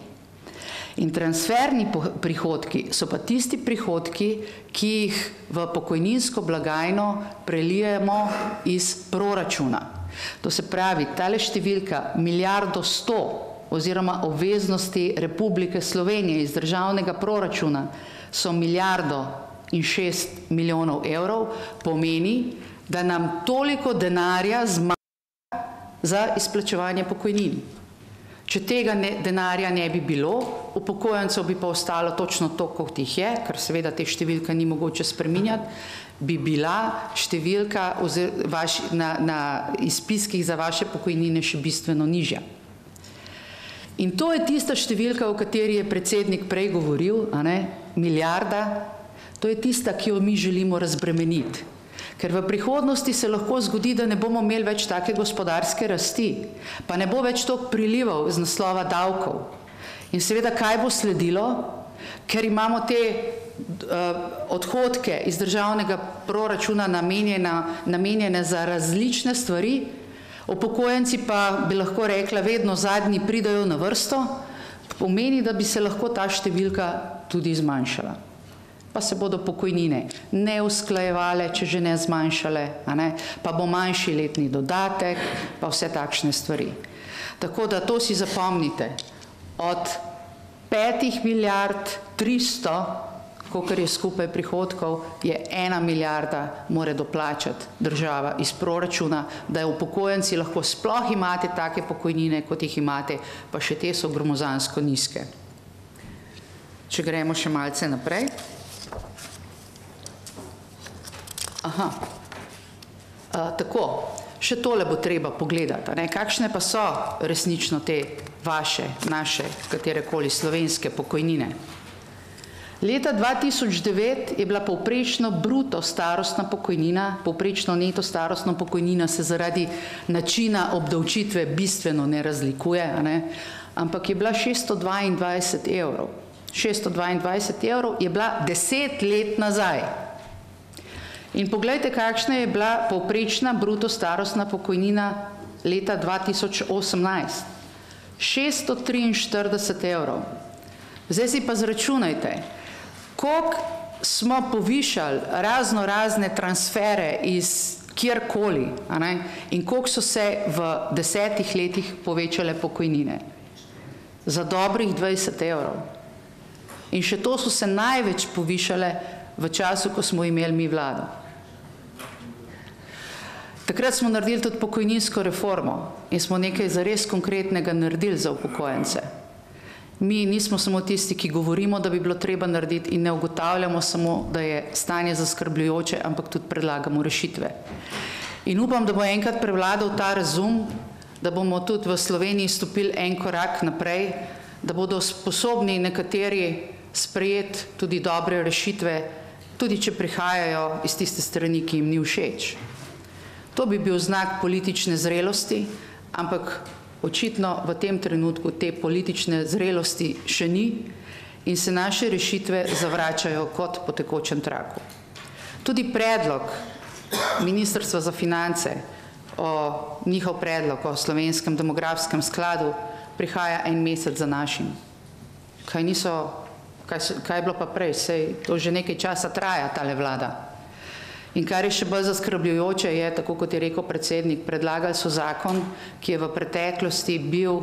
In transferni prihodki so pa tisti prihodki, ki jih v pokojninsko blagajno prelijemo iz proračuna. To se pravi, tale številka 1 milijardo 100 oziroma obveznosti Republike Slovenije iz državnega proračuna so 1 milijardo in 6 milijonov evrov, pomeni, da nam toliko denarja zmanjka za izplačevanje pokojnin. Če tega denarja ne bi bilo, upokojencev bi pa ostalo točno to, kot jih je, ker seveda te številke ni mogoče spreminjati, bi bila številka na izpiskih za vaše pokojnine še bistveno nižja. In to je tista številka, o kateri je predsednik prej govoril, milijarda, to je tista, ki jo mi želimo razbremeniti. Ker v prihodnosti se lahko zgodi, da ne bomo imeli več take gospodarske rasti, pa ne bo več toliko prilivov iz naslova davkov. In seveda, kaj bo sledilo? Ker imamo te odhodke iz državnega proračuna namenjene za različne stvari, upokojenci pa bi lahko rekla, vedno zadnji pridajo na vrsto, pomeni, da bi se lahko ta številka tudi zmanjšala. Pa se bodo pokojnine ne usklajevale, če že ne zmanjšale, pa bo manjši letni dodatek, pa vse takšne stvari. Tako da to si zapomnite, od 5 milijard 300, kolikor je skupaj prihodkov, je 1 milijarda more doplačati država iz proračuna, da upokojenci lahko sploh imate take pokojnine, kot jih imate, pa še te so gromozansko nizke. Če gremo še malce naprej. Tako, še tole bo treba pogledati, kakšne pa so resnično te vaše, naše, katerekoli slovenske pokojnine. Leta 2009 je bila povprečno bruto starostna pokojnina, povprečno neto starostna pokojnina se zaradi načina obdavčitve bistveno ne razlikuje, ampak je bila 622 evrov. 622 evrov je bila 10 let nazaj. In poglejte, kakšna je bila povprečna bruto starostna pokojnina leta 2018. 643 evrov. Zdaj si pa zračunajte, koliko smo povišali razne transfere iz kjerkoli, in koliko so se v 10 letih povečale pokojnine. Za dobrih 20 evrov. In še to so se največ povišale v času, ko smo imeli mi vlado. Takrat smo naredili tudi pokojninsko reformo in smo nekaj zares konkretnega naredili za upokojence. Mi nismo samo tisti, ki govorimo, da bi bilo treba narediti in ne ugotavljamo samo, da je stanje zaskrbljujoče, ampak tudi predlagamo rešitve. In upam, da bo enkrat prevladal ta razum, da bomo tudi v Sloveniji stopili en korak naprej, da bodo sposobni nekateri sprejeti tudi dobre rešitve, tudi če prihajajo iz tiste strani, ki jim ni všeč. To bi bil znak politične zrelosti, ampak očitno v tem trenutku te politične zrelosti še ni in se naše rešitve zavračajo kot po tekočem traku. Tudi predlog Ministrstva za finance, njihov predlog o slovenskem demografskem skladu prihaja en mesec za našim. Kaj je bilo pa prej? Sej to že nekaj časa traja tale vlada. In kar je še bolj zaskrbljujoče je, tako kot je rekel predsednik, predlagali so zakon, ki je v preteklosti bil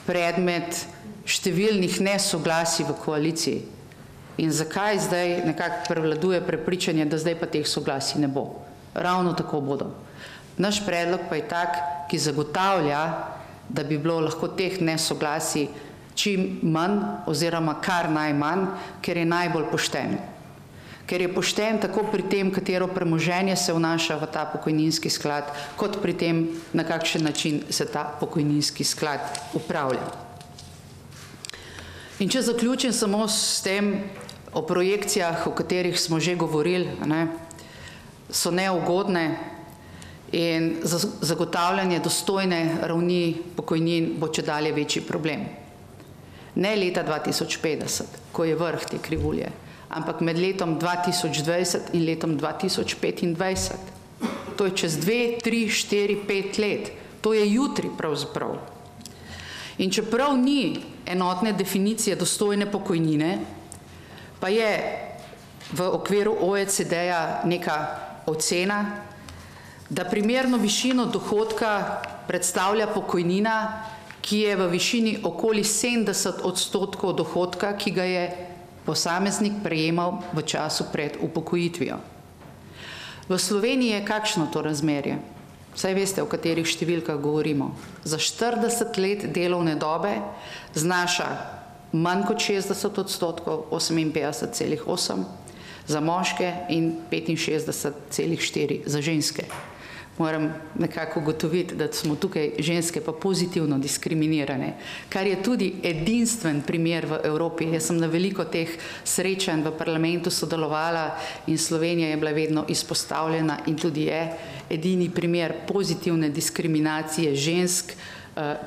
predmet številnih nesoglasij v koaliciji. In zakaj zdaj nekako prevladuje prepričanje, da zdaj pa teh soglasij ne bo? Ravno tako bodo. Naš predlog pa je tak, ki zagotavlja, da bi bilo lahko teh nesoglasij čim manj oziroma kar najmanj, ker je najbolj pošten. Ker je pošten tako pri tem, katero premoženje se vnaša v ta pokojninski sklad, kot pri tem, na kakšen način se ta pokojninski sklad upravlja. In če zaključim samo s tem o projekcijah, o katerih smo že govorili, so neugodne in zagotavljanje dostojne ravni pokojnin bo čedalje večji problem. Ne leta 2050, ko je vrh te krivulje, ampak med letom 2020 in letom 2025. To je čez 2, 3, 4, 5 let. To je jutri pravzaprav. In čeprav ni enotne definicije dostojne pokojnine, pa je v okviru OECD-ja neka ocena, da primerno višino dohodka predstavlja pokojnina, ki je v višini okoli 70% dohodka, ki ga je posameznik prejemal v času pred upokojitvijo. V Sloveniji je kakšno to razmerje? Saj veste, o katerih številkah govorimo. Za 40 let delovne dobe znaša manj kot 60%, 58,8%, za moške in 65,4% za ženske. Moram nekako ugotoviti, da smo tukaj ženske pa pozitivno diskriminirane, kar je tudi edinstven primer v Evropi. Jaz sem na veliko teh srečanj v parlamentu sodelovala in Slovenija je bila vedno izpostavljena in tudi je edini primer pozitivne diskriminacije žensk,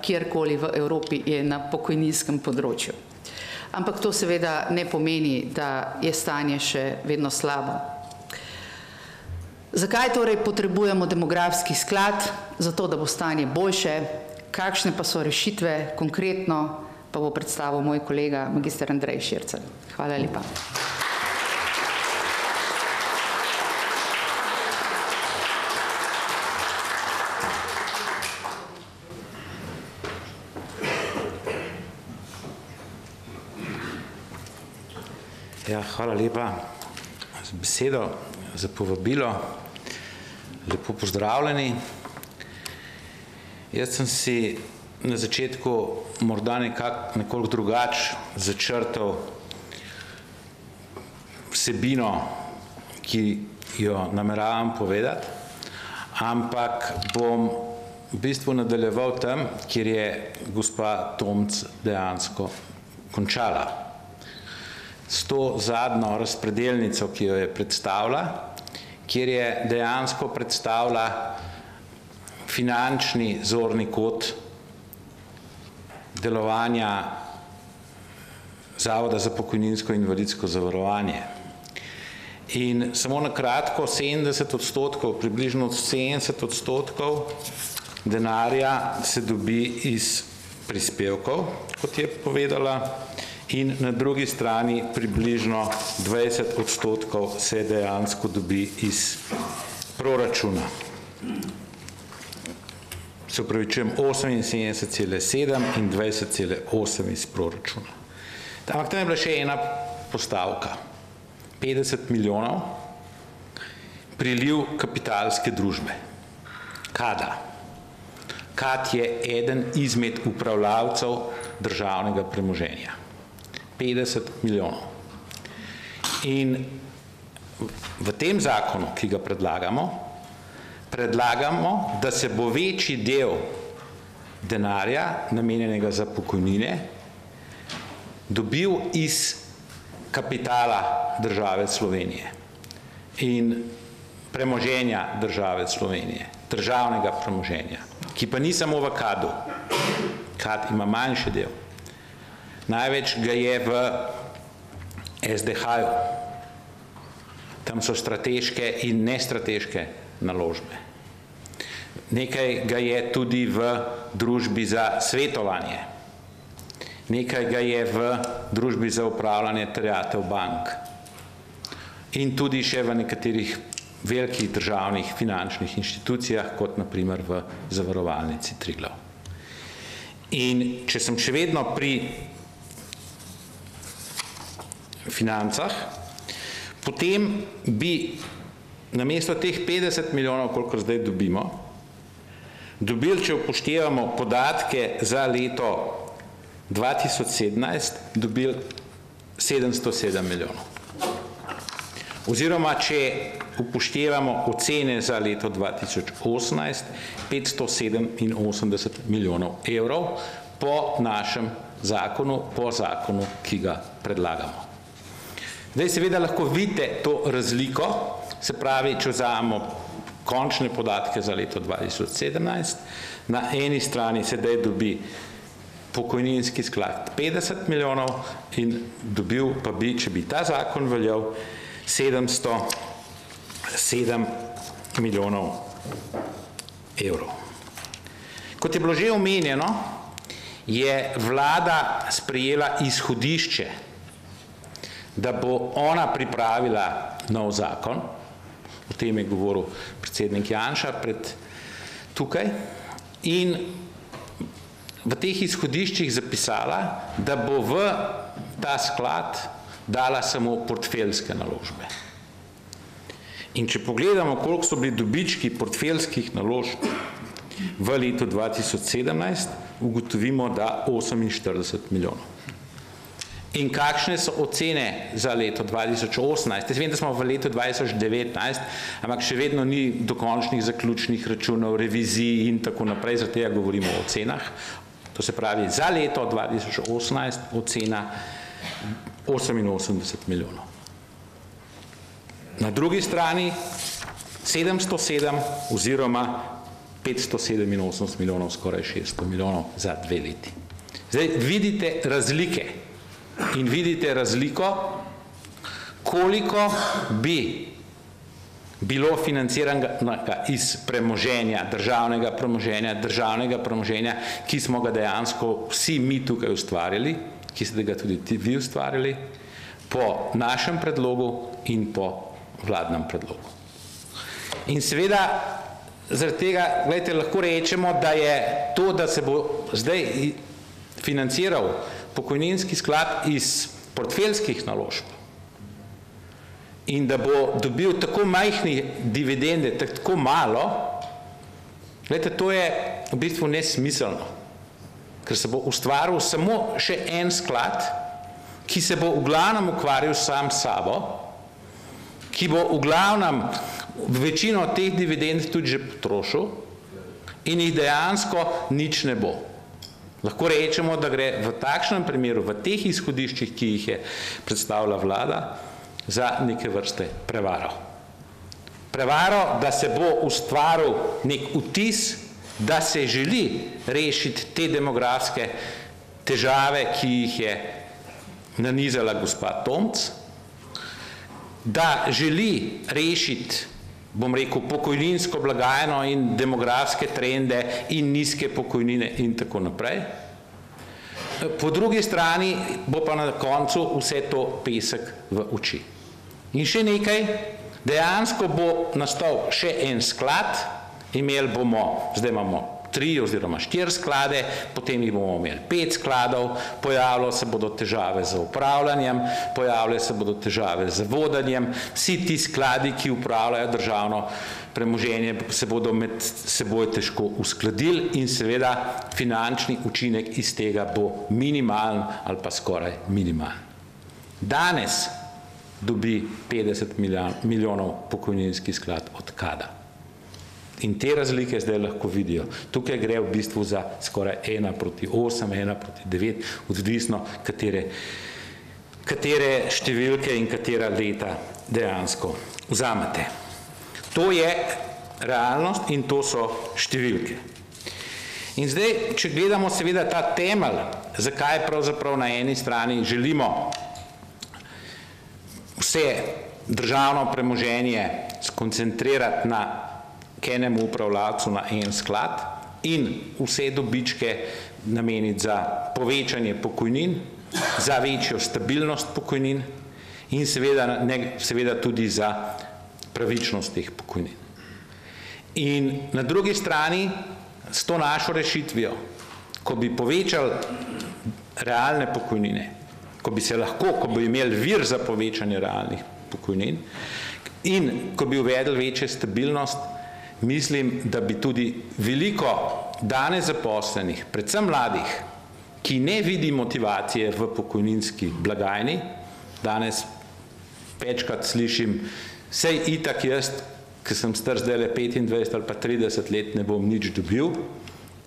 kjerkoli v Evropi je na pokojninskem področju. Ampak to seveda ne pomeni, da je stanje še vedno slabo. Zakaj torej potrebujemo demografski sklad? Zato, da bo stanje boljše. Kakšne pa so rešitve konkretno, pa bo predstavil moj kolega magister Andrej Šircelj. Hvala lepa. Ja, hvala lepa za besedo, za povabilo. Lepo pozdravljeni. Jaz sem si na začetku morda nekoliko drugače začrtal vsebino, ki jo nameravam povedati, ampak bom v bistvu nadaljeval tam, kjer je gospa Tomc dejansko končala. S to zadnjo razpredelnico, ki jo je predstavila, kjer je dejansko predstavila finančni zorni kot delovanja Zavoda za pokojninsko in invalidsko zavarovanje. In samo na kratko, 70%, približno 70% denarja se dobi iz prispevkov, kot je povedala, in na drugi strani približno 20% se dejansko dobi iz proračuna. Se upravičujem, 78,7 in 20,8 iz proračuna. Ampak tam je bila še ena postavka, 50 milijonov, priliv kapitalske družbe. KAD-a. KAD je eden izmed upravljavcev državnega premoženja. 50 milijonov. In v tem zakonu, ki ga predlagamo, da se bo večji del denarja, namenjenega za pokojnine, dobil iz kapitala države Slovenije in premoženja države Slovenije, državnega premoženja, ki pa ni samo v KAD-u. KAD ima manjši del. Največ ga je v SDH-ju. Tam so strateške in nestrateške naložbe. Nekaj ga je tudi v družbi za svetovanje. Nekaj ga je v družbi za upravljanje terjatev bank. In tudi še v nekaterih velikih državnih finančnih inštitucijah, kot na primer v Zavarovalnici Triglav. In če sem še vedno pri financah, potem bi namesto teh 50 milijonov, koliko zdaj dobimo, dobili, če upoštevamo podatke za leto 2017, dobili 707 milijonov. Oziroma, če upoštevamo ocene za leto 2018, 587 milijonov evrov po našem zakonu, ki ga predlagamo. Zdaj seveda lahko vidite to razliko se pravi, če vzamemo končne podatke za leto 2017, na eni strani sedaj dobi pokojninski sklad 50 milijonov in dobil pa bi, če bi ta zakon veljal, 707 milijonov evrov. Kot je bilo že omenjeno, je vlada sprejela izhodišče, da bo ona pripravila nov zakon, o tem je govoril predsednik Janša tukaj, in v teh izhodiščih zapisala, da bo v ta sklad dala samo portfeljske naložbe. In če pogledamo, koliko so bili dobički portfeljskih naložb v letu 2017, ugotovimo, da 48 milijonov. In kakšne so ocene za leto 2018? Jaz vem, da smo v letu 2019, ampak še vedno ni dokončnih zaključnih računov, revizij in tako naprej, zaradi tega govorimo o ocenah. To se pravi, za leto 2018 ocena 88 milijonov. Na drugi strani 707 oziroma 587 milijonov, skoraj 600 milijonov za 2 leti. Zdaj vidite razlike in vidite razliko, koliko bi bilo financiranega iz premoženja, državnega premoženja, ki smo ga dejansko vsi mi tukaj ustvarjali, ki ste ga tudi vi ustvarjali, po našem predlogu in po vladnem predlogu. In seveda, zaradi tega, gledajte, lahko rečemo, da je to, da se bo zdaj financiral pokojninski sklad iz portfeljskih naložb in da bo dobil tako majhne dividende, tako malo, gledajte, to je v bistvu nesmiselno, ker se bo ustvaril samo še en sklad, ki se bo v glavnem ukvarjal sam s sabo, ki bo v glavnem večino teh dividend tudi že potrošil in jih dejansko nič ne bo. Lahko rečemo, da gre v takšnem primeru, v teh izhodiščih, ki jih je predstavila vlada, za neke vrste prevaro. Prevaro, da se bo ustvaril nek vtis, da se želi rešiti te demografske težave, ki jih je nanizala gospa Tomc, da želi rešiti, bom rekel, pokojninsko blagajno in demografske trende in nizke pokojnine in tako naprej. Po drugi strani bo pa na koncu vse to pesek v oči. In še nekaj, dejansko bo nastal še en sklad, imeli bomo, zdaj imamo 3 oziroma 4 sklade, potem jih bomo imeli 5 skladov, pojavilo se bodo težave z upravljanjem, pojavile se bodo težave z vodenjem, vsi ti skladi, ki upravljajo državno premoženje, se bodo med seboj težko uskladili in seveda finančni učinek iz tega bo minimalen ali pa skoraj minimalen. Danes dobi 50 milijonov pokojninski sklad od kada. In te razlike zdaj lahko vidijo. Tukaj gre v bistvu za skoraj 1:8, 1:9, odvisno katere številke in katera leta dejansko vzamete. To je realnost in to so številke. In zdaj, če gledamo seveda ta temelj, zakaj pravzaprav na eni strani želimo vse državno premoženje skoncentrirati na k enemu upravljavcu na en sklad in vse dobičke nameniti za povečanje pokojnin, za večjo stabilnost pokojnin in seveda tudi za pravičnost teh pokojnin. In na drugi strani s to našo rešitvijo, ko bi povečali realne pokojnine, ko bi imeli vir za povečanje realnih pokojnin in ko bi uvedli večjo stabilnost, mislim, da bi tudi veliko danes zaposlenih, predvsem mladih, ki ne vidi motivacije v pokojninski blagajni, danes večkrat slišim, sej itak jaz, ki sem star zdajle 25 ali pa 30 let, ne bom nič dobil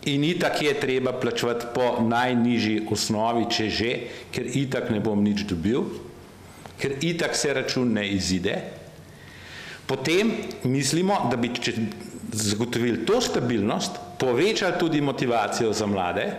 in itak je treba plačevati po najnižji osnovi, če že, ker itak ne bom nič dobil, ker itak se račun ne izide. potem mislimo, da bi zagotovili to stabilnost, povečali tudi motivacijo za mlade,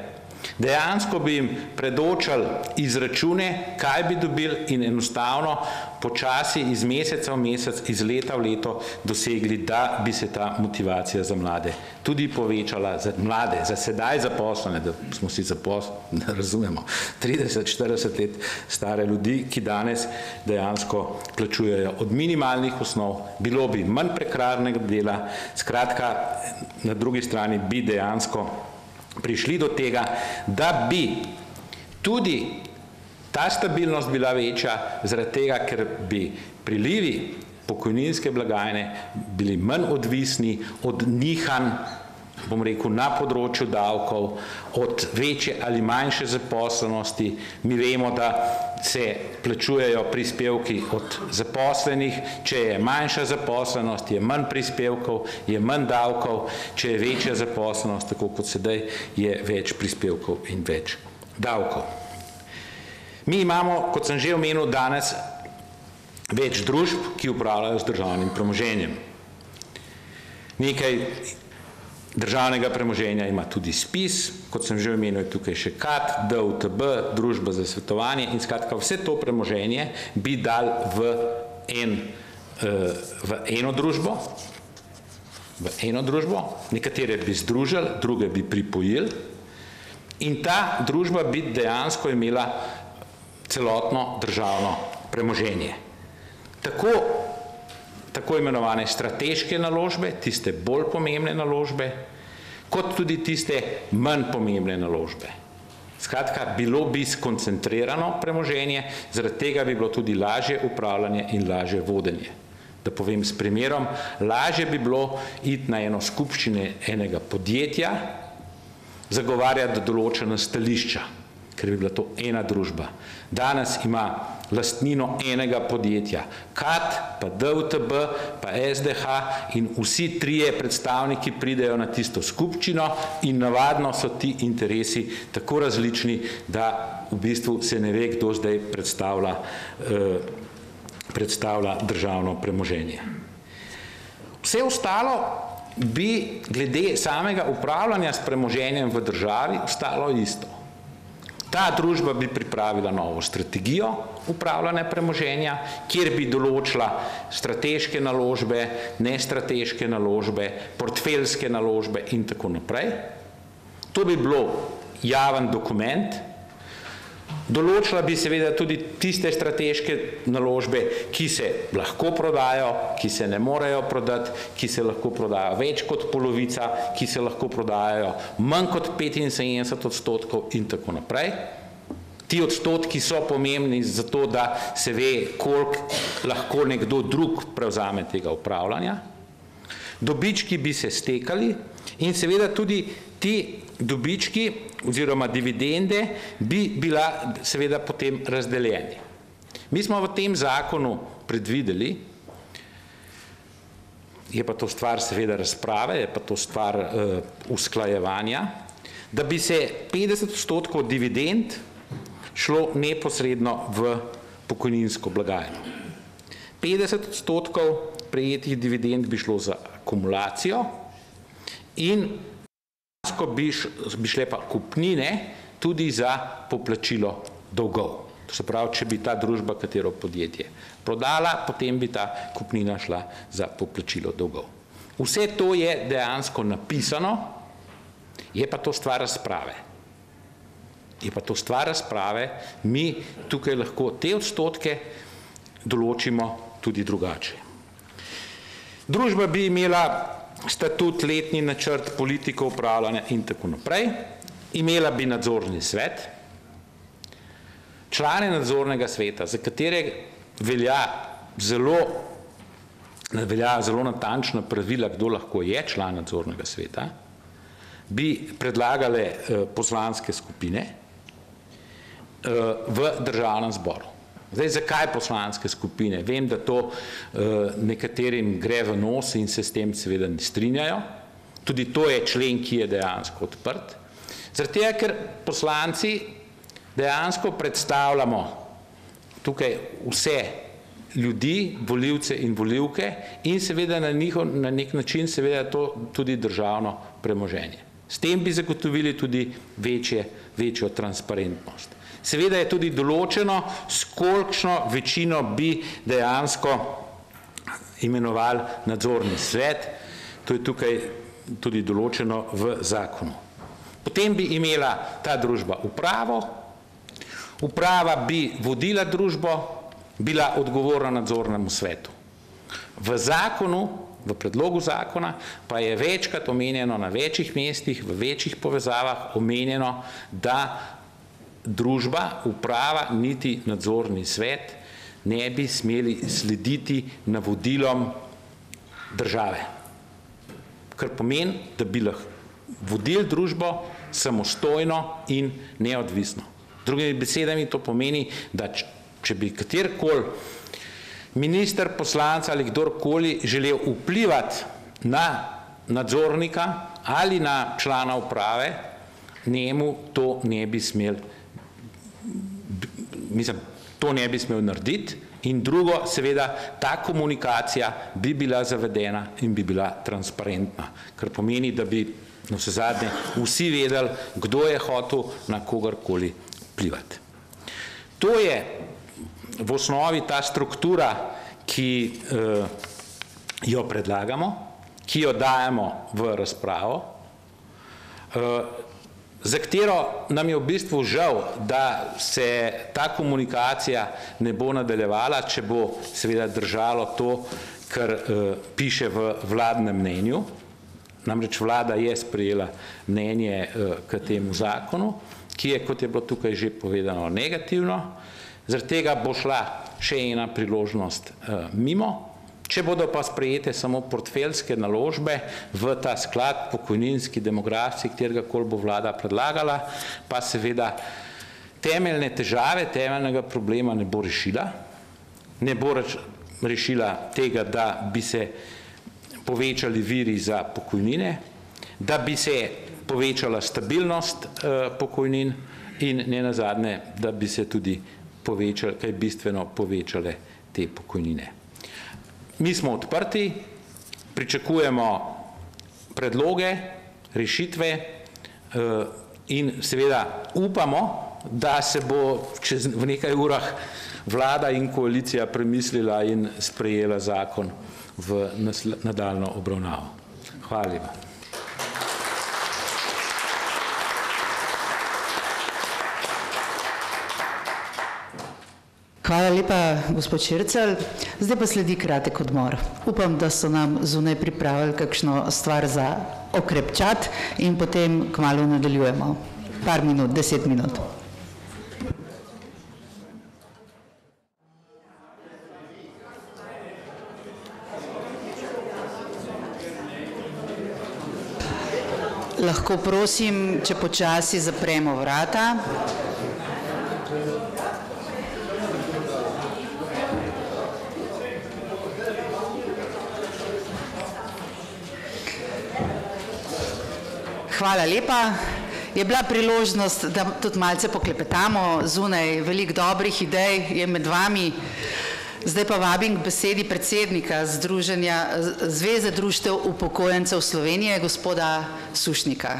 dejansko bi jim predočali izračune, kaj bi dobili in enostavno počasi iz meseca v mesec, iz leta v leto dosegli, da bi se ta motivacija za mlade tudi povečala, za mlade, za sedaj zaposlene, da smo si zaposleni, da razumemo, 30-40 let stare ljudi, ki danes dejansko plačujejo od minimalnih osnov, bilo bi manj prekarnega dela, skratka, na drugi strani bi dejansko prišli do tega, da bi tudi ta stabilnost bila večja, zaradi tega, ker bi prilivi pokojninske blagajne bili manj odvisni od nihanj, bom rekel, na področju davkov, od večje ali manjše zaposlenosti. Mi vemo, da se plačujejo prispevki od zaposlenih, če je manjša zaposlenost, je manj prispevkov, je manj davkov, če je večja zaposlenost, tako kot sedaj, je več prispevkov in več davkov. Mi imamo, kot sem že omenil danes, več družb, ki upravljajo z državnim premoženjem. Nekaj državnega premoženja ima tudi SPIZ, kot sem že omenil, tukaj še KAD, DUTB, Družba za svetovanje in skratka vse to premoženje bi dal v eno družbo, nekatere bi združili, druge bi pripojili in ta družba bi dejansko imela celotno državno premoženje. Tako imenovane strateške naložbe, tiste bolj pomembne naložbe, kot tudi tiste manj pomembne naložbe. Skratka, bilo bi skoncentrirano premoženje, zaradi tega bi bilo tudi lažje upravljanje in lažje vodenje. Da povem s primerom, lažje bi bilo iti na eno skupščine enega podjetja, zagovarjati določena stališča, ker bi bila to ena družba. Danes ima lastnino enega podjetja, KAD, pa DUTB, pa SDH in vsi trije predstavniki pridejo na tisto skupščino in navadno so ti interesi tako različni, da v bistvu se ne ve, kdo zdaj predstavlja državno premoženje. Vse ostalo bi glede samega upravljanja s premoženjem v državi ostalo isto. Ta družba bi pripravila novo strategijo upravljanja premoženja, kjer bi določila strateške naložbe, nestrateške naložbe, portfeljske naložbe in tako naprej. To bi bilo javen dokument. Določila bi seveda tudi tiste strateške naložbe, ki se lahko prodajo, ki se ne morejo prodati, ki se lahko prodajo več kot polovica, ki se lahko prodajajo manj kot 75% in tako naprej. Ti odstotki so pomembni zato, da se ve, koliko lahko nekdo drug prevzame tega upravljanja. Dobički bi se stekali in seveda tudi ti dobički oziroma dividende bi bila seveda potem razdeljeni. Mi smo v tem zakonu predvideli, je pa to stvar seveda razprave, je pa to stvar usklajevanja, da bi se 50% dividend šlo neposredno v pokojninsko blagajno. 50% prejetih dividend bi šlo za akumulacijo in bi šle pa kupnine tudi za poplačilo dolgov. To se pravi, če bi ta družba, katero podjetje prodala, potem bi ta kupnina šla za poplačilo dolgov. Vse to je dejansko napisano, je pa to stvar razprave. Mi tukaj lahko te odstotke določimo tudi drugače. Družba bi imela statut, letni načrt, politiko upravljanja in tako naprej. Imela bi nadzorni svet. Člane nadzornega sveta, za katere veljajo zelo natančna pravila, kdo lahko je član nadzornega sveta, bi predlagale poslanske skupine v državnem zboru. Zdaj, zakaj poslanske skupine? Vem, da to nekaterim gre v nos in se s tem seveda ne strinjajo. Tudi to je člen, ki je dejansko odprt. Zaradi tega, ker poslanci dejansko predstavljamo tukaj vse ljudi, volivce in volivke in seveda na nek način seveda to tudi državno premoženje. S tem bi zagotovili tudi večjo transparentnost. Seveda je tudi določeno, s kolikšno večino bi dejansko imenoval nadzorni svet, to je tukaj tudi določeno v zakonu. Potem bi imela ta družba upravo, uprava bi vodila družbo, bila odgovorna nadzornemu svetu. V zakonu, v predlogu zakona, pa je večkrat omenjeno na večjih mestih, v večjih povezavah omenjeno, da družba, uprava, niti nadzorni svet ne bi smeli slediti navodilom države. Kar pomeni, da bi lahko vodili družbo samostojno in neodvisno. Drugimi besedami to pomeni, da če bi katerikoli minister, poslanec ali kdorkoli želel vplivati na nadzornika ali na člana uprave, njemu to ne bi smel, to ne bi smel narediti. In drugo, seveda, ta komunikacija bi bila zavedena in bi bila transparentna, kar pomeni, da bi na vse zadnje vsi vedeli, kdo je hotel na kogarkoli vplivati. To je v osnovi ta struktura, ki jo predlagamo, ki jo dajemo v razpravo, za katero nam je v bistvu žal, da se ta komunikacija ne bo nadaljevala, če bo seveda držalo to, kar piše v vladnem mnenju. Namreč vlada je sprejela mnenje k temu zakonu, ki je, kot je bilo tukaj že povedano, negativno. Zaradi tega bo šla še ena priložnost mimo. Če bodo pa sprejete samo portfeljske naložbe v ta sklad pokojninski, demografski, katerega bo vlada predlagala, pa seveda temeljne težave, temeljnega problema ne bo rešila. Ne bo rešila tega, da bi se povečali viri za pokojnine, da bi se povečala stabilnost pokojnin in ne nazadnje, da bi se tudi povečali, kaj bistveno povečale te pokojnine. Mi smo odprti, pričakujemo predloge, rešitve in seveda upamo, da se bo v nekaj urah vlada in koalicija premislila in sprejela zakon v nadaljnjo obravnavo. Hvala lepa. Hvala lepa, gospod Šircelj. Zdaj pa sledi kratek odmor. Upam, da so nam zunaj pripravili kakšno stvar za okrepčati in potem kmalu nadaljujemo. Par minut, 10 minut. Lahko prosim, če počasi zapremo vrata. Hvala lepa. Je bila priložnost, da tudi malce poklepetamo, zunaj veliko dobrih idej je med vami. Zdaj pa vabim k besedi predsednika Združenja Zveze društev upokojencev Slovenije, gospoda Sušnika.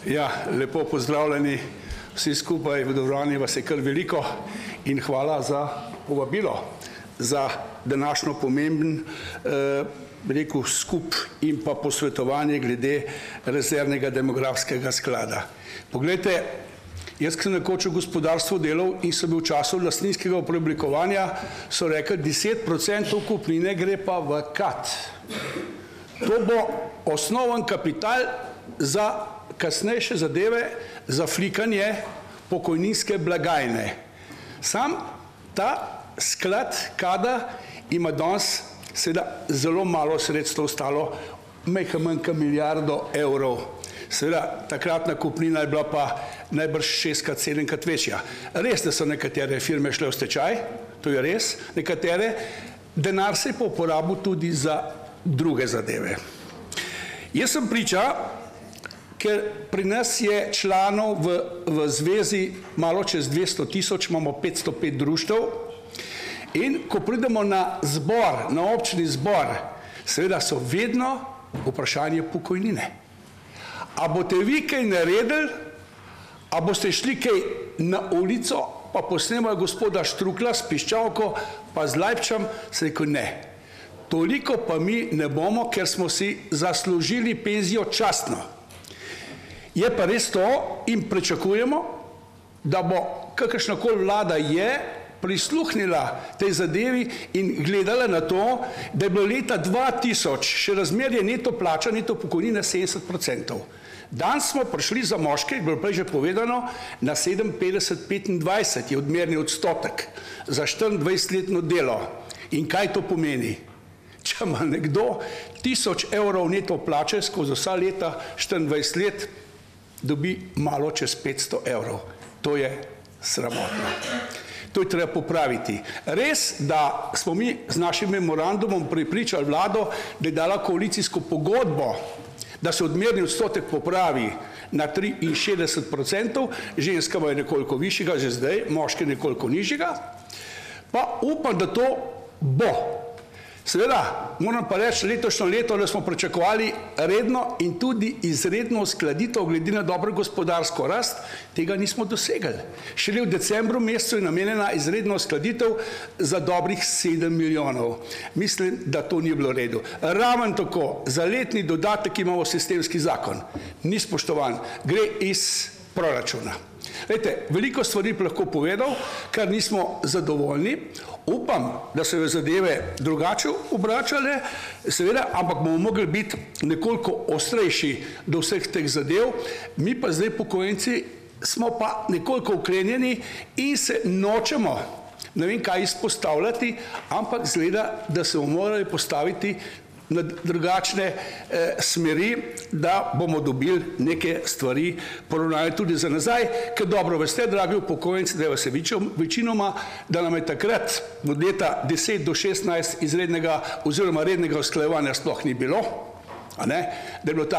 Ja, lepo pozdravljeni vsi skupaj, v dvorani vas je kar veliko in hvala za povabilo za današnjo pomemben skup in pa posvetovanje glede rezervnega demografskega sklada. Poglejte, jaz sem nekoč v gospodarstvu delal in sem bil v času lastninskega preoblikovanja, so rekli, 10% kupnine gre pa v KAD. To bo osnoven kapital za kasnejše zadeve, za flikanje pokojninske blagajne. Sam ta sklad KAD-a ima danes seveda zelo malo sredstev ostalo, majhen manj kot milijardo evrov. Seveda takratna kupnina je bila pa najbrž 6-krat, 7-krat večja. Res, da so nekatere firme šle v stečaj, to je res, nekatere, denar se je pa uporabil tudi za druge zadeve. Jaz sem priča, ker pri nas je članov v zvezi malo čez 200 tisoč, imamo 505 društev in ko pridemo na zbor, na občni zbor, seveda so vedno vprašanje pokojnine. A boste vi kaj naredili, a boste šli kaj na ulico, pa posnemajo gospoda Štrukla s piščalko, pa z Lajpčem, se rekel ne. Toliko pa mi ne bomo, ker smo si zaslužili penzijo častno. Je pa res to in pričakujemo, da bo kakršnakoli vlada je prisluhnila tej zadevi in gledala na to, da je bilo leta 2000 še razmerje neto plača, neto pokojnine 70%. Danes smo prišli za moške, bilo prej že povedano, na 57,25 je odmerni odstotek za 24-letno delo. In kaj to pomeni? Če ima nekdo 1000 evrov neto plače skozi vsa leta 24 let, dobi malo čez 500 evrov. To je sramotno. To je treba popraviti. Res, da smo mi z našim memorandumom prepričali vlado, da je dala koalicijsko pogodbo, da se odmerni odstotek popravi na 63%, ženska je nekoliko višjega že zdaj, moški nekoliko nižjega, pa upam, da to bo. Seveda, moram pa reči, letošnjo leto, da smo pričakovali redno in tudi izredno uskladitev glede na dobro gospodarsko rast, tega nismo dosegli. Šele v decembru mesecu je namenjena izredna uskladitev za dobrih 7 milijonov. Mislim, da to ni bilo redu. Raven tako, za letni dodatek imamo sistemski zakon. Ni spoštovan, gre iz proračuna. Vete, veliko stvari bi lahko povedal, kar nismo zadovoljni. Upam, da se v zadeve drugače obračale, seveda, ampak bomo mogli biti nekoliko ostrejši do vseh teh zadev. Mi pa zdaj pokojenci smo pa nekoliko ukrenjeni in se nočemo, ne vem kaj izpostavljati, ampak zgleda, da se bomo morali postaviti na drugačne smeri, da bomo dobili neke stvari poravnane tudi za nazaj, ker dobro veste, dragi upokojenci, da vas je večinoma, da nam je takrat od leta 10 do 16 izrednega oziroma rednega usklajevanja sploh ni bilo, a ne? Da je bilo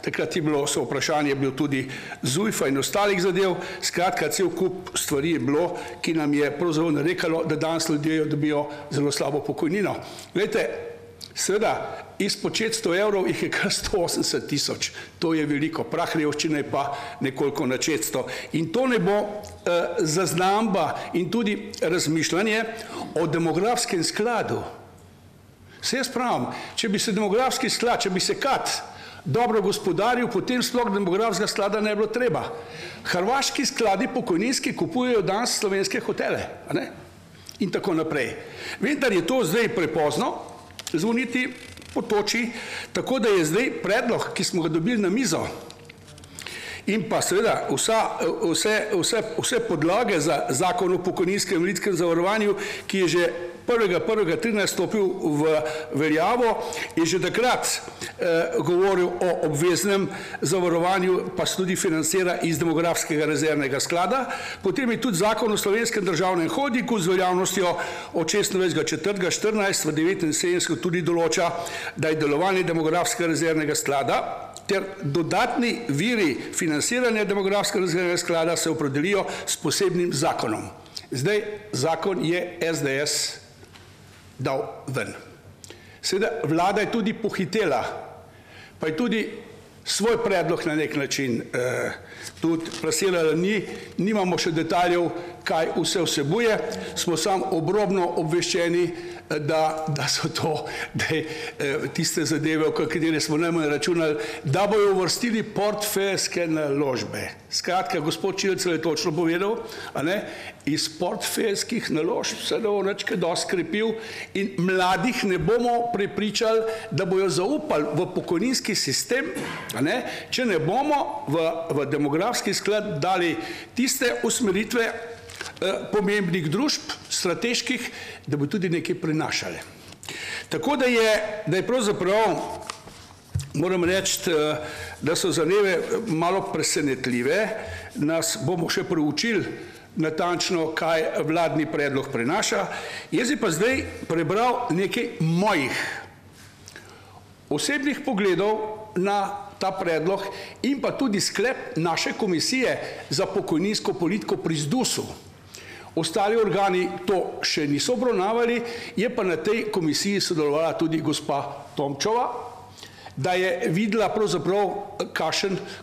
takrat je bilo so vprašanje, je bil tudi ZUJF-a in ostalih zadev, skratka, cel kup stvari je bilo, ki nam je pravzaprav narekalo, da danes ljudje dobijo zelo slabo pokojnino. Glejte, seveda, izpod 600 evrov jih je kar 180 tisoč. To je veliko. Prah revščine je pa nekoliko na 600. In to ne bo zaznamba in tudi razmišljanje o demografskem skladu. Se jaz pravim, če bi se demografski sklad, če bi se KAD dobro gospodaril, potem sploh demografskega sklada ne bi bilo treba. Hrvaški skladi pokojninski kupujejo danes slovenske hotele, a ne? In tako naprej. Vendar je to zdaj prepozno, zvoniti po toči, tako da je zdaj predlog, ki smo ga dobili na mizo in pa seveda vse podlage za zakon o pokojninskem in invalidskem zavarovanju, ki je že 1.1.13 stopil v veljavo, je že takrat govoril o obveznem zavarovanju, pa se tudi financira iz demografskega rezervnega sklada. Potem je tudi zakon o slovenskem državnem hodniku z veljavnostjo od 26.4.14 v 79 tudi določa, da je delovanje demografskega rezervnega sklada ter dodatni viri financiranja demografskega rezervnega sklada se opredelijo s posebnim zakonom. Zdaj, zakon je SDS dal ven. Seveda, vlada je tudi pohitela, pa je tudi svoj predlog na nek način tudi plasirala, nimamo še detaljev, kaj vse vsebuje, smo samo obrobno obveščeni, da so to tiste zadeve, o katere smo najmanj računali, da bojo uvrstili portfeljske naložbe. Skratka, gospod Čilcelj je točno povedal, a ne, iz portfeljskih naložb se da bo nič kaj dosti krepil in mladih ne bomo prepričali, da bojo zaupali v pokojninski sistem, a ne, če ne bomo v demografski sklad dali tiste usmeritve pomembnih družb, strateških, da bo tudi nekaj prinašale. Tako da je pravzaprav, moram reči, da so zadeve malo presenetljive, nas bomo še proučili natančno, kaj vladni predlog prinaša. Jaz bi pa zdaj prebral nekaj mojih osebnih pogledov na ta predlog in pa tudi sklep naše komisije za pokojninsko politiko pri ZDUS-u. Ostali organi to še niso obravnavali, je pa na tej komisiji sodelovala tudi gospa Tomčova, da je videla pravzaprav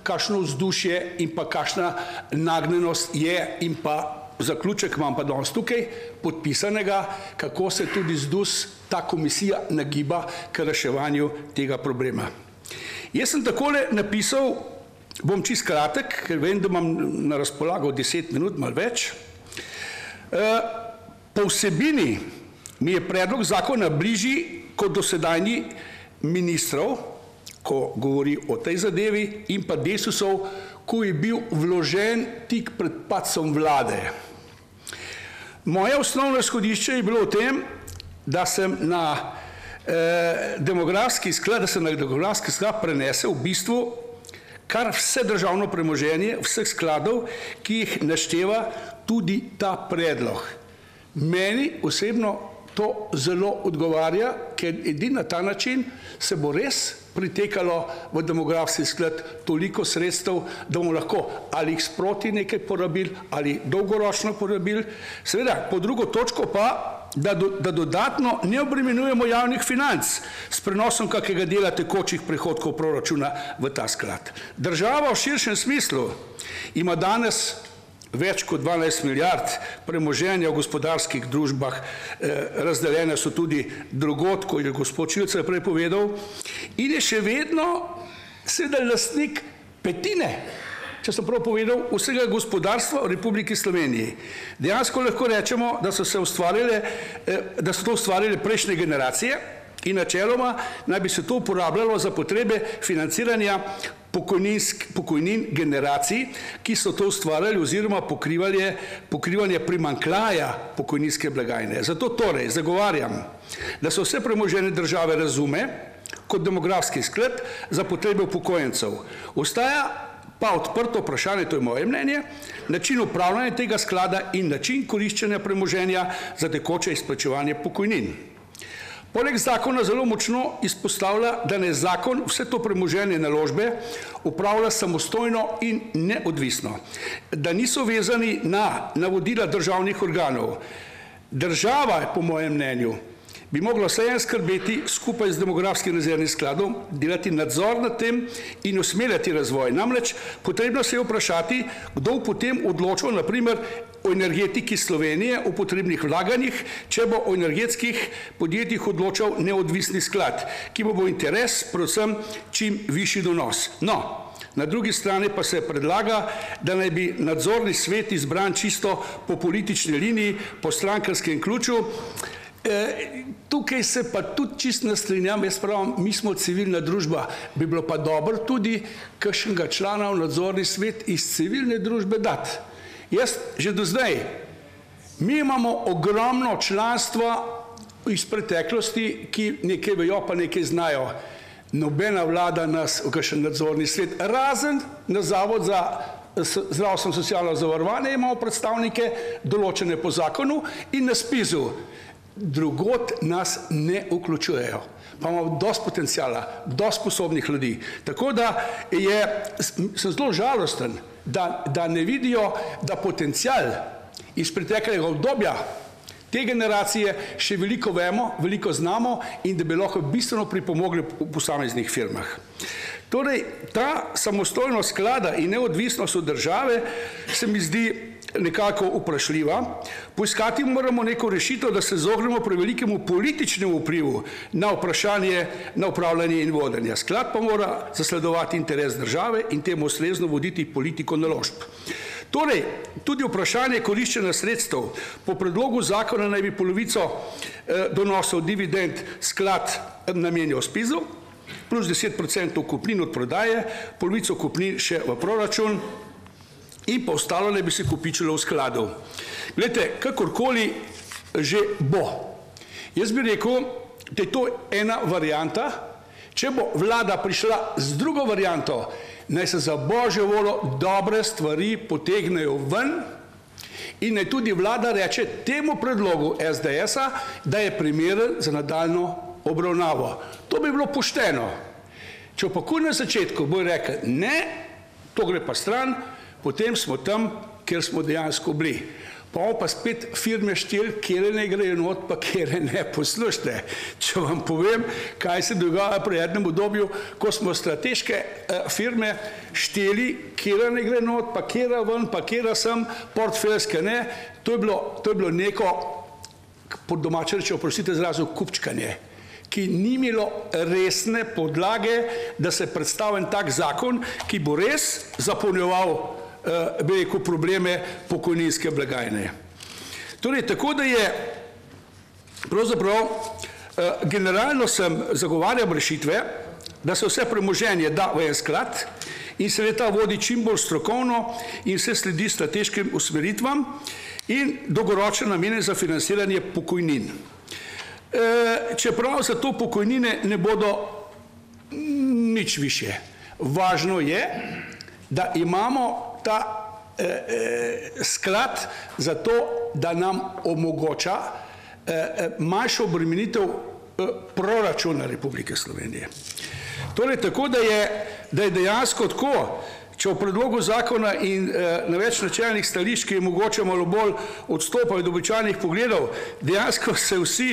kakšno vzdušje in pa kakšna nagnjenost je in pa zaključek imam pa danes tukaj podpisanega, kako se tudi ZDUS, ta komisija nagiba k reševanju tega problema. Jaz sem takole napisal, bom čist kratek, ker vem, da imam na razpolago 10 minut, malo več. Po vsebini mi je predlog zakona bližji kot dosedajni ministrov, ko govori o tej zadevi, in pa Desusov, ko je bil vložen tik pred padcem vlade. Moje osnovno izhodišče je bilo v tem, da sem na demografski sklad prenese v bistvu kar vse državno premoženje, vseh skladov, ki jih našteva tudi ta predlog. Meni osebno to zelo odgovarja, ker edini na ta način se bo res pritekalo v demografski sklad toliko sredstev, da bomo lahko ali jih sproti nekaj porabili ali dolgoročno porabili. Seveda, po drugo točko pa, da dodatno ne obremenjujemo javnih financ s prenosom kakega dela tekočih prihodkov proračuna v ta sklad. Država v širšem smislu ima danes več kot 12 milijard premoženja v gospodarskih družbah, razdeljene so tudi drugod, ko je gospod Šilcer prej povedal, in je še vedno seveda lastnik petine, če sem prav povedal, vsega gospodarstva v Republiki Sloveniji. Dejansko lahko rečemo, da so to ustvarile prejšnje generacije in načeloma naj bi se to uporabljalo za potrebe financiranja pokojnin generacij, ki so to ustvarjali oziroma pokrivanje primanjkljaja pokojninske blagajne. Zato torej zagovarjam, da se vse premoženje države razume kot demografski sklad za potrebe upokojencev. Ostaja pa odprto vprašanje, to je moje mnenje, način upravljanja tega sklada in način koriščenja premoženja za tekoče izplačevanje pokojnin. Poleg zakona zelo močno izpostavlja, da ne zakon vse to premoženje naložbe upravlja samostojno in neodvisno, da niso vezani na navodila državnih organov. Država, po mojem mnenju, bi mogla vseeno skrbeti skupaj z demografskim rezervnim skladom, delati nadzor nad tem in usmerjati razvoj. Namreč potrebno se je vprašati, kdo potem odločil, na primer, o energetiki Slovenije, o potrebnih vlaganjih, če bo o energetskih podjetjih odločal neodvisni sklad, ki bo interes predvsem čim višji donos. No, na drugi strani pa se predlaga, da naj bi nadzorni svet izbran čisto po politični liniji, po strankarskem ključu. Tukaj se pa tudi čisto ne strinjam, jaz pravim, mi smo civilna družba, bi bilo pa dobro tudi kakšnega člana v nadzorni svet iz civilne družbe dati. Jaz že do zdaj, mi imamo ogromno članstva iz preteklosti, ki nekaj vejo pa nekaj znajo. Nobena vlada nas v kakšen nadzorni svet, razen na Zavod za zdravstveno socialno zavarovanje imamo predstavnike določene po zakonu in na ZPIZ-u. Drugot nas ne vključujejo. Pa imamo dosti potencijala, dosti sposobnih ljudi. Tako da sem zelo žalosten, da ne vidijo, da potencijal iz preteklega obdobja te generacije še veliko vemo, veliko znamo in da bi lahko bistveno pripomogli v posameznih firmah. Torej, ta samostojnost sklada in neodvisnost od države se mi zdi nekako vprašljiva. Poiskati moramo neko rešitev, da se izognemo prevelikemu političnemu vplivu na vprašanje, na upravljanje in vodenje. Sklad pa mora zasledovati interes države in temu ustrezno voditi politiko naložb. Torej, tudi vprašanje koriščenja sredstev. Po predlogu zakona naj bi polovico donosov dividend sklad namenjal ZPIZ-u, plus 10% kupnin od prodaje, polovico kupnin še v proračun in pa ostalo naj bi se kopičilo v skladu. Glejte, kakorkoli že bo. Jaz bi rekel, da je to ena varianta. Če bo vlada prišla z drugo varianto, naj se za božjo voljo dobre stvari potegnejo ven in naj tudi vlada reče temu predlogu SDS-a, da je primeren za nadaljnjo obravnavo. To bi bilo pošteno. Če pa kur na začetku bojo rekli, ne, to gre pa stran, potem smo tam, kjer smo dejansko bili. Pa pa spet firme štiri, kjer ne grejo not, pa kjer ne. Poslušajte, če vam povem, kaj se dogaja pri enem obdobju, ko smo strateške firme šteli, kjer ne gre not, pa kjer ven, pa kjer sem, portfeljske ne, to je bilo neko, pod domače reče, oprostite izrazu, kupčkanje, ki ni imelo resne podlage, da se predstavi en tak zakon, ki bo res zapolnjeval probleme pokojninske blagajne. Torej, tako da je, pravzaprav, generalno sem zagovarjal rešitve, da se vse premoženje da v en sklad in se ta vodi čim bolj strokovno in se sledi strateškim usmeritvam in dolgoročne namene za financiranje pokojnin. Čeprav za to pokojnine ne bodo nič više. Važno je, da imamo ta sklad za to, da nam omogoča manjšo obremenitev proračuna Republike Slovenije. Torej, tako da je dejansko tako, če v predlogu zakona in na več načelnih stališč, ki je mogoče malo bolj odstopajo od običajnih pogledov, dejansko se vsi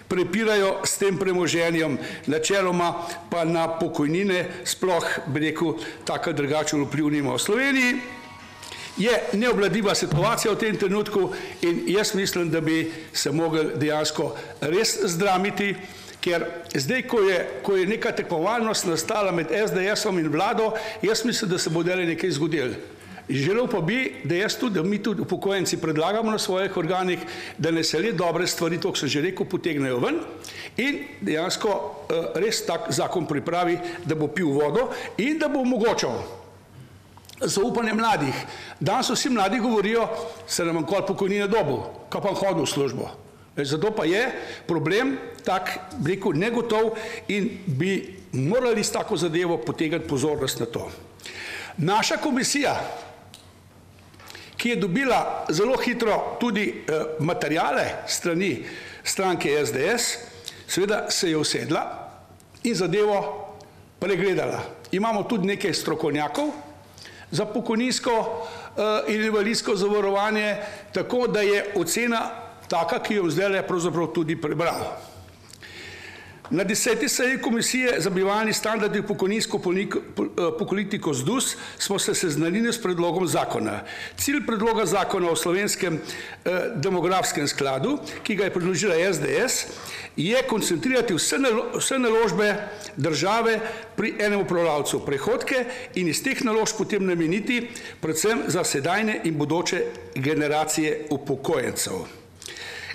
prepirajo s tem premoženjem, načeloma pa na pokojnine, sploh, bi rekel, tako drugačen vpliv nima. V Sloveniji je neobvladljiva situacija v tem trenutku in jaz mislim, da bi se mogli dejansko res zdramiti, ker zdaj, ko je neka tekmovalnost nastala med SDS-om in vlado, jaz mislim, da se bo dele nekaj zgodilo. Želel pa bi, da mi tudi upokojenci predlagamo na svojih organih, da ne se le dobre stvari, to, ko sem že rekel, potegnejo ven in dejansko res tak zakon pripravi, da bo pil vodo in da bo omogočal zaupanje mladih. Danes vsi mladi govorijo, se nam kol pokojnine dobil, kaj pa hodil v službo. Zato pa je problem tak, rekel, negotov in bi morali s tako zadevo potegniti pozornost na to. Naša komisija, ki je dobila zelo hitro tudi materijale strani stranke SDS, seveda se je usedla in zadevo pregledala. Imamo tudi nekaj strokovnjakov za pokojninsko in invalidsko zavarovanje, tako da je ocena taka, ki jo zdaj pravzaprav tudi prebral. Na 10. seji Komisije za bivalni standard in pokojninsko politiko ZDUS smo se seznanili s predlogom zakona. Cilj predloga zakona o slovenskem demografskem skladu, ki ga je predložila SDS, je koncentrirati vse naložbe države pri enem upravljavcu prihodke in iz teh naložb potem nameniti predvsem za sedajne in bodoče generacije upokojencev.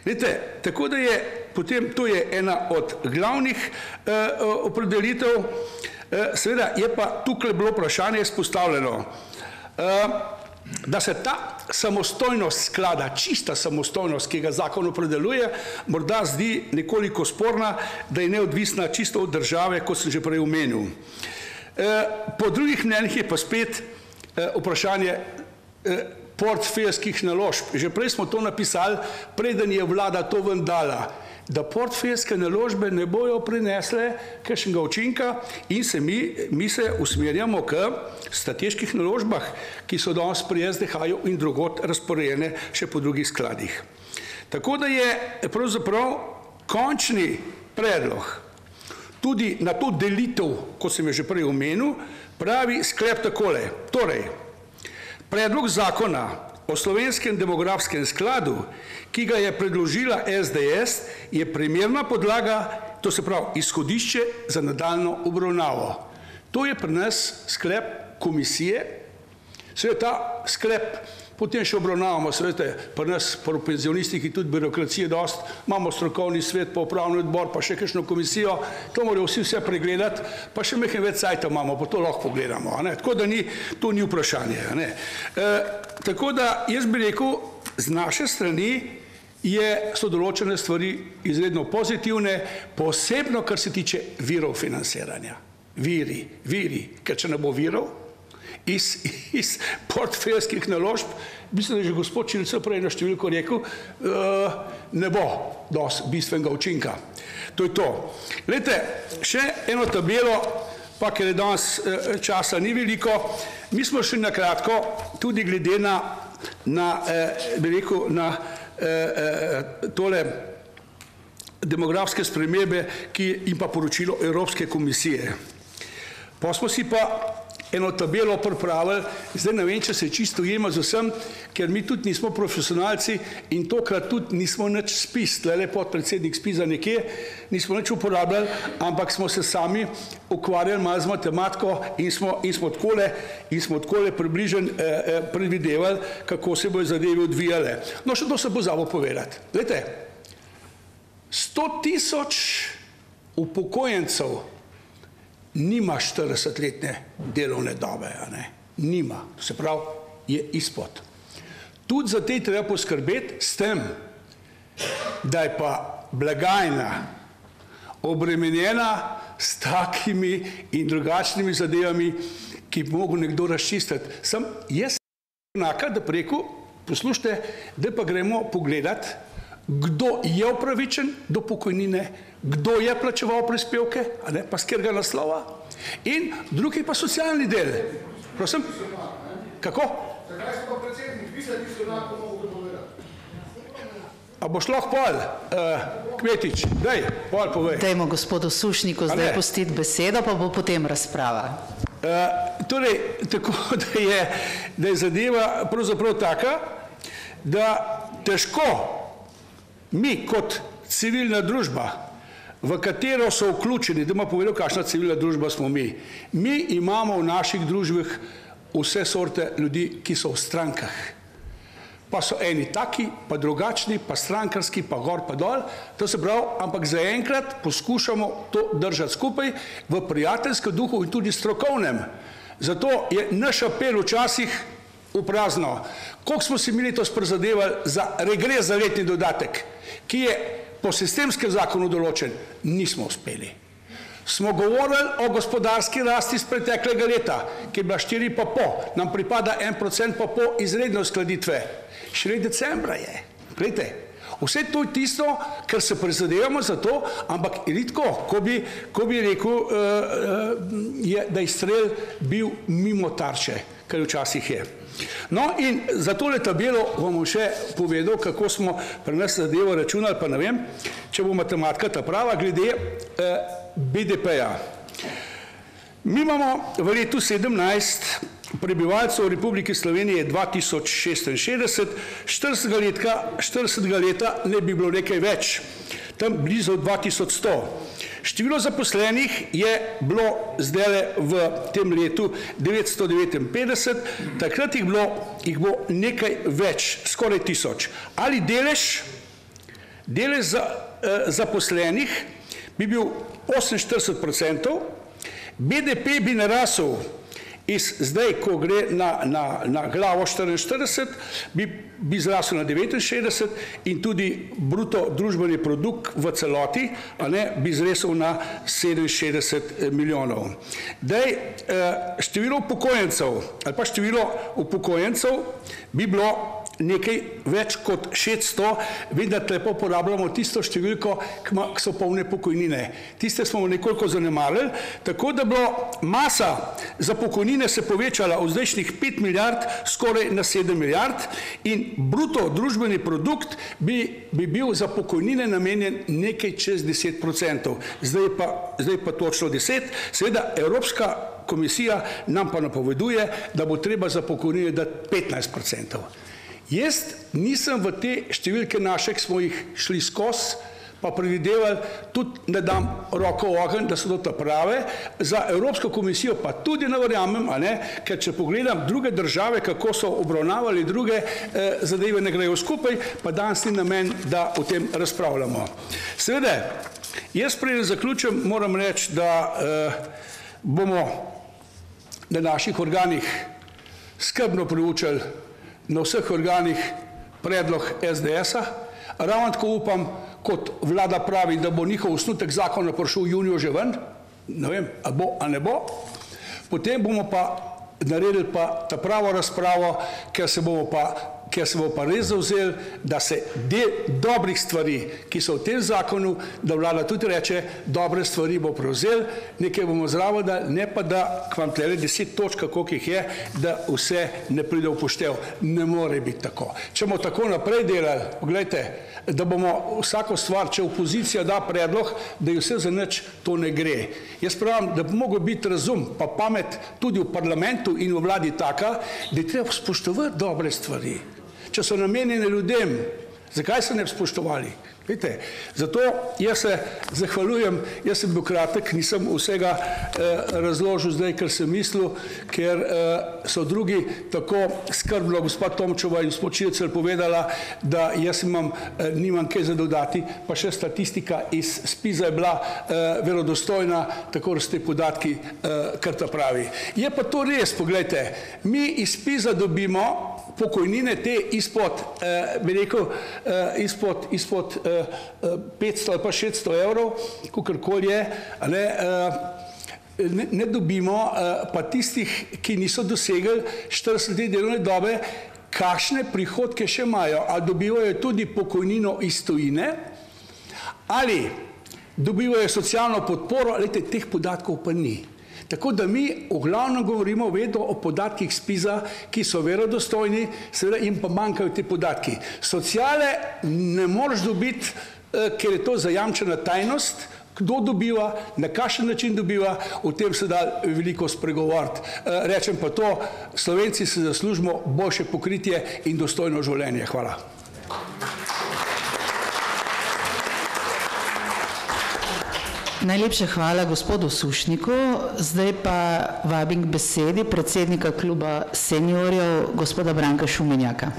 Vidite, tako da je potem, to je ena od glavnih opredelitev, seveda je pa tukaj bilo vprašanje izpostavljeno, da se ta samostojnost sklada, čista samostojnost, ki ga zakon opredeljuje, morda zdi nekoliko sporna, da je neodvisna čisto od države, kot sem že prej omenil. Po drugih mnenjih je pa spet vprašanje portfeljskih naložb. Že prej smo to napisali, preden je vlada to ven dala, da portfeljske naložbe ne bojo prinesle kakšnega učinka in mi se usmerjamo k strateških naložbah, ki so danes pri SDH-ju in drugod razporejene še po drugih skladih. Tako da je pravzaprav končni predlog tudi na to delitev, kot sem je že prej omenil, pravi sklep takole. Torej, predlog zakona o slovenskem demografskem skladu, ki ga je predložila SDS, je primerna podlaga, to se pravi izhodišče za nadaljnjo obravnavo. To je pri nas sklep komisije, seveda ta sklep potem še obravnavamo, seveda pri nas, pri penzionistih in tudi birokracije dost, imamo strokovni svet, pa upravni odbor, pa še kakšno komisijo, to morajo vsi vse pregledati, pa še nekaj več sajta imamo, pa to lahko pogledamo, tako da to ni vprašanje. Tako da jaz bi rekel, z naše strani so določene stvari izredno pozitivne, posebno, kar se tiče virov financiranja. Viri, ker če ne bo virov, iz portfeljskih naložb, mislim, da je že gospod Čilcev prej na številko rekel, ne bo dosti bistvenega učinka. To je to. Glejte, še eno tabelo pa ker je danes časa ni veliko, mi smo šli na kratko tudi glede na tole demografske spremembe in pa poročilo Evropske komisije. Pa smo si pa eno tabelo pripravili, zdaj ne vem, če se čisto ujema z vsem, ker mi tudi nismo profesionalci in tokrat tudi nismo nič spis, tlele podpredsednik spisa nekje, nismo nič uporabljali, ampak smo se sami ukvarjali malo z matematiko in smo takole približno predvidevali, kako se bojo zadeve odvijale. No, še to se bo zabo povedati. Glejte, 100 000 upokojencev nima 40-letne delovne dobe, nima, se pravi, je izpod. Tudi za te treba poskrbeti s tem, da je pa blagajna obremenjena s takimi in drugačnimi zadevami, ki bi mogel nekdo razčistiti. Jaz sem enaka, da preko, poslušajte, da pa gremo pogledati, kdo je upravičen do pokojnine, kdo je plačeval prispevke, pa s katerega naslova, in drugi pa socialni del. Prosim? Kako? Zakaj so pa predsednik, vi se niso enako mogli povedati? A boš lahko pol, Kmetič, daj, pol povej. Dajmo gospodu Sušniku zdaj pustiti besedo, pa bo potem razprava. Torej, tako da je zadeva pravzaprav taka, da težko mi kot civilna družba, v katero so vključeni, da ima povedal, kakšna civilna družba smo mi. Mi imamo v naših družbah vse sorte ljudi, ki so v strankah. Pa so eni taki, pa drugačni, pa strankarski, pa gor, pa dol. To se pravi, ampak zaenkrat poskušamo to držati skupaj v prijateljskem duhu in tudi strokovnem. Zato je naš apel včasih v prazno. Koliko smo si mi letos prizadevali za regres za letni dodatek, ki je po sistemskem zakonu določen, nismo uspeli. Smo govorili o gospodarski rasti iz preteklega leta, ki je bila 4,5, nam pripada 1% pa pol izredne uskladitve. Šele decembra je. Glejte, vse to je tisto, kar se prizadevamo za to, ampak je tako, ko bi rekel, da je strel bil mimo tarče, kar včasih je. No in za tole tabelo vam bom še povedal, kako smo pri nas zadevo računali, pa ne vem, če bo matematika ta prava, glede BDP-ja. Mi imamo v letu 17 prebivalcev v Republiki Slovenije 2066, 40 leta ne bi bilo nekaj več, tam blizu 2100. Število zaposlenih je bilo zdaj v tem letu 959, takrat jih bo nekaj več, skoraj 1000. Ali delež zaposlenih bi bil 48%, BDP bi narasel iz zdaj, ko gre na glavo 44, bi zrasel na 69 in tudi bruto družbeni produkt v celoti bi zresel na 67 milijonov. Število upokojencev bi bilo nekaj več kot 600, vem, da lepo porabljamo tisto številko, ki so polne pokojnine. Tiste smo nekoliko zanemarili, tako da bilo masa za pokojnine se povečala od zdajšnjih 5 milijard skoraj na 7 milijard in bruto družbeni produkt bi bil za pokojnine namenjen nekaj čez 10%, zdaj pa točno 10%. Seveda Evropska komisija nam pa napoveduje, da bo treba za pokojnine dati 15%. Jaz nisem v te številke naše, ki smo jih šli skozi, pa predvidevali, tudi ne dam roko v ogenj, da so to ta prave, za Evropsko komisijo pa tudi ne verjamem, ker če pogledam druge države, kako so obravnavali druge zadeve, ne grejo skupaj, pa danes ni namen, da o tem razpravljamo. Seveda, jaz preden zaključim, moram reči, da bomo na naših organih skrbno preučili na vseh organih predlog SDS-a. Ravno tako upam, kot vlada pravi, da bo njihov osnutek zakona prišel v juniju že ven, ne vem, a bo, a ne bo. Potem bomo pa naredili pa ta pravo razpravo, ker se bomo pa ker se bo pa res zavzel, da se del dobrih stvari, ki so v tem zakonu, da vlada tudi reče, dobre stvari bo prevzel, nekaj bomo zraven dali, ne pa da k vam tlele 10 točk, koliko jih je, da vse ne pride v poštev. Ne more biti tako. Če bomo tako naprej delali, pogledajte, da bomo vsako stvar, če opozicija da predlog, da je vse za nič, to ne gre. Jaz pravim, da bi mogel biti razum, pa pamet tudi v parlamentu in v vladi taka, da je treba spoštovati dobre stvari. Če so namenjene ljudem, zakaj se ne bi spoštovali? Vidite, zato jaz se zahvaljujem, jaz sem bil kratek, nisem vsega razložil zdaj, kar sem mislil, ker so drugi tako skrbno, gospod Tomčeva in gospod Šircelj povedala, da jaz nimam kaj za dodati, pa še statistika iz SPIZ-a je bila verodostojna, tako da so te podatki kar ta pravi. Je pa to res, pogledajte, mi iz SPIZ-a dobimo pokojnine te izpod, bi rekel, izpod 500 ali pa 600 evrov, kakorkoli je, ne dobimo pa tistih, ki niso dosegli 40 let delovne dobe, kakšne prihodke še imajo, ali dobivajo tudi pokojnino iz tujine, ali dobivajo socialno podporo, lejte, teh podatkov pa ni. Tako da mi v glavnem govorimo vedno o podatkih SPIZ-a, ki so verodostojni, seveda jim pa manjkajo te podatki. Sociale ne moreš dobiti, ker je to zajamčena tajnost, kdo dobiva, na kakšen način dobiva, o tem se da veliko spregovoriti. Rečem pa to, Slovenci se zaslužimo boljše pokritje in dostojno življenje. Hvala. Najlepša hvala gospodu Sušniku. Zdaj pa vabim k besedi predsednika kluba seniorjev, gospoda Branka Šumenjaka.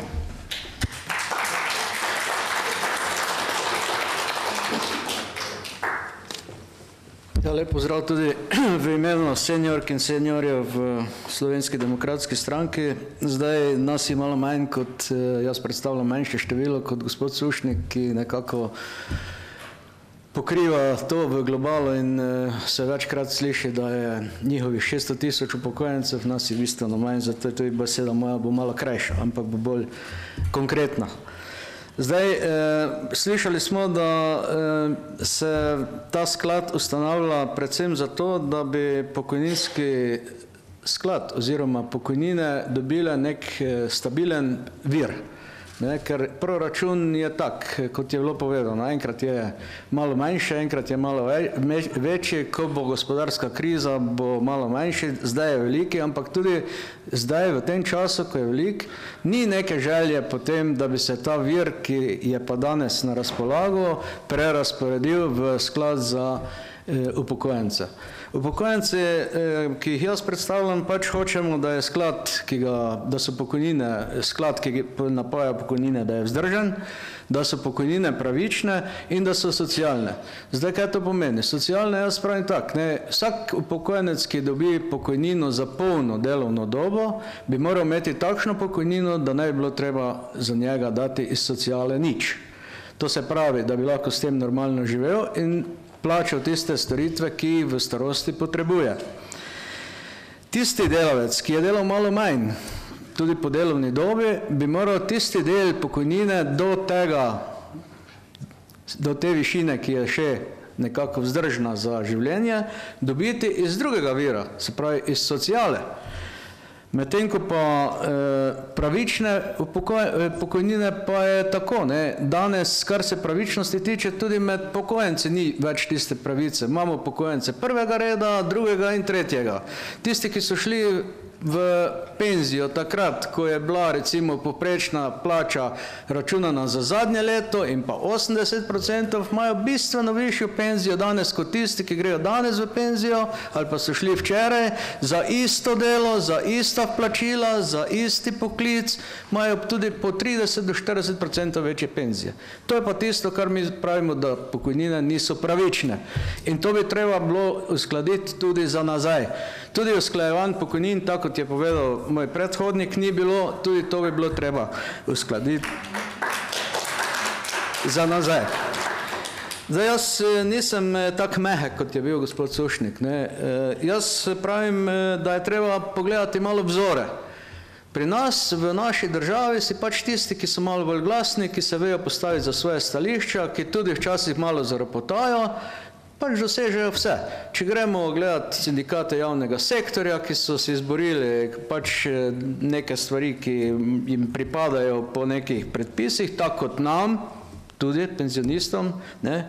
Lep pozdrav tudi v imenu seniork in seniorjev v Slovenski demokratski stranki. Zdaj nas je malo manj, kot jaz predstavljam manjše število, kot gospod Sušnik, ki nekako pokriva to v globalu in se večkrat sliši, da je njihovih 600 000 upokojencev, nas je bistveno manj, zato je tudi beseda moja bo malo krajša, ampak bo bolj konkretna. Zdaj, slišali smo, da se ta sklad ustanavlja predvsem zato, da bi pokojninski sklad oziroma pokojnine dobile nek stabilen vir. Ker proračun je tak, kot je bilo povedano, enkrat je malo manjše, enkrat je malo večji, ko bo gospodarska kriza, bo malo manjši, zdaj je veliki, ampak tudi zdaj v tem času, ko je velik, ni neke želje potem, da bi se ta vir, ki je pa danes na razpolago, prerasporedil v sklad za upokojence. Upokojenci, ki jih jaz predstavljam, pač hočemo, da je sklad, da so pokojnine, sklad, ki napaja pokojnine, da je vzdržen, da so pokojnine pravične in da so socialne. Zdaj, kaj to pomeni? Socialne, jaz pravim tak, vsak upokojenec, ki dobi pokojnino za polno delovno dobo, bi moral imeti takšno pokojnino, da ne bi bilo treba za njega dati iz sociale nič. To se pravi, da bi lahko s tem normalno živel in plačal tiste storitve, ki v starosti potrebuje. Tisti delavec, ki je delal malo manj, tudi po delovni dobi, bi moral tisti del pokojnine do te višine, ki je še nekako vzdržna za življenje, dobiti iz drugega vira, se pravi iz sociale. Medtem ko pa pravične pokojnine pa je tako. Danes, kar se pravičnosti tiče, tudi med pokojenci ni več tiste pravice. Imamo pokojence prvega reda, drugega in tretjega. Tisti, ki so šli v penzijo takrat, ko je bila recimo poprečna plača računana za zadnje leto in pa 80%, imajo bistveno višjo penzijo danes kot tisti, ki grejo danes v penzijo ali pa so šli včeraj za isto delo, za ista plačila, za isti poklic, imajo tudi po 30 do 40% večje penzije. To je pa tisto, kar mi pravimo, da pokojnine niso pravične. In to bi treba bilo uskladiti tudi za nazaj. Tudi usklajevanj pokojnin, tako kot je povedal moj predhodnik, ni bilo, tudi to bi bilo treba uskladiti za nazaj. Zdaj, jaz nisem tak mehek, kot je bil gospod Sušnik. Jaz pravim, da je treba pogledati malo vzore. Pri nas, v naši državi, si pač tisti, ki so malo bolj glasni, ki se vejo postaviti za svoje stališča, ki tudi včasih malo zaropotajo, pač dosežejo vse. Če gremo gledati sindikate javnega sektorja, ki so si izborili pač neke stvari, ki jim pripadajo po nekih predpisih, tako kot nam, tudi penzionistom, ne,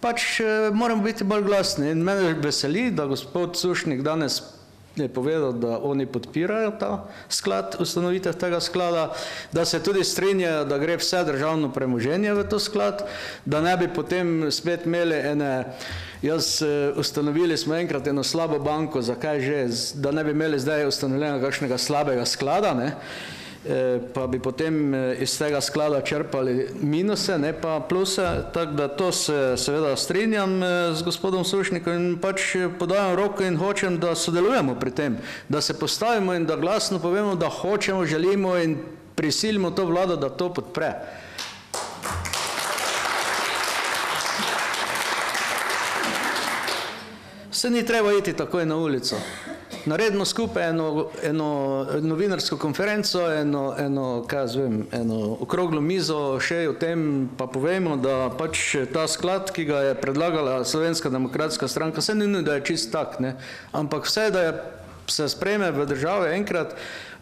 pač moramo biti bolj glasni. In mene veseli, da gospod Sušnik danes je povedal, da oni podpirajo ta sklad, ustanovitev tega sklada, da se tudi strinjajo, da gre vse državno premoženje v to sklad, da ne bi potem spet imeli ustanovili smo enkrat eno slabo banko, zakaj že, da ne bi imeli zdaj ustanovljenega kakšnega slabega sklada, ne, pa bi potem iz tega sklada črpali minuse, ne pa pluse, tako da to se seveda strinjam z gospodom Sušnikom in pač podajam roko in hočem, da sodelujemo pri tem, da se postavimo in da glasno povemo, da hočemo, želimo in prisilimo to vlado, da to podpre. Se ni treba iti takoj na ulico. Naredimo skupaj eno novinarsko konferenco, eno okroglo mizo še o tem, pa povemo, da pač ta sklad, ki ga je predlagala Slovenska demokratska stranka, se ni nujno, da je čist tak, ne, ampak vse, da se sprejme v državi enkrat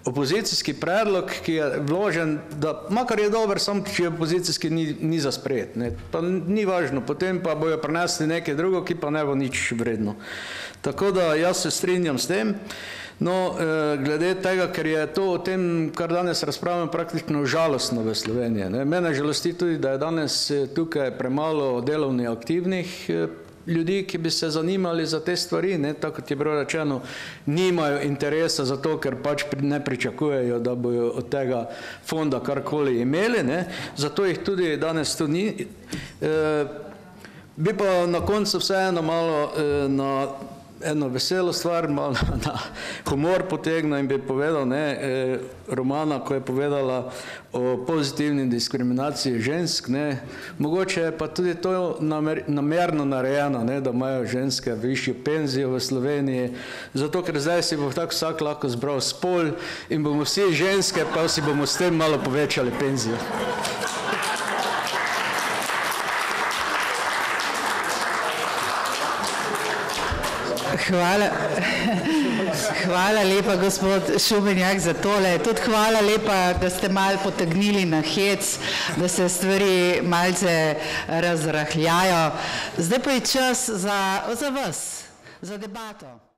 opozicijski predlog, ki je vložen, da makar je dober, sam če je opozicijski ni za sprejet, ne, pa ni važno, potem pa bojo prinesli nekaj drugo, ki pa ne bo nič vredno. Tako da jaz se strinjam s tem, no, glede tega, ker je to o tem, kar danes razpravljamo, praktično žalostno v Sloveniji, ne. Mene žalosti tudi, da je danes tukaj premalo delovnih aktivnih ljudi, ki bi se zanimali za te stvari, ne, tako kot je bilo rečeno, nimajo interesa za to, ker pač ne pričakujejo, da bojo od tega fonda karkoli imeli, ne, zato jih tudi danes tu ni. Bi pa na koncu vseeno malo na eno veselo stvar, malo na humor potegnil in bi povedal, ne, Romana, ko je povedala o pozitivni diskriminaciji žensk, ne, mogoče je pa tudi to namerno narejeno, ne, da imajo ženske višjo penzijo v Sloveniji, zato ker zdaj si bo tako vsak lahko zbral spol in bomo vsi ženske, pa si bomo s tem malo povečali penzijo. Hvala lepa, gospod Šumenjak, za tole. Tudi hvala lepa, da ste malo potegnili na hec, da se stvari malce razrahljajo. Zdaj pa je čas za vas, za debato.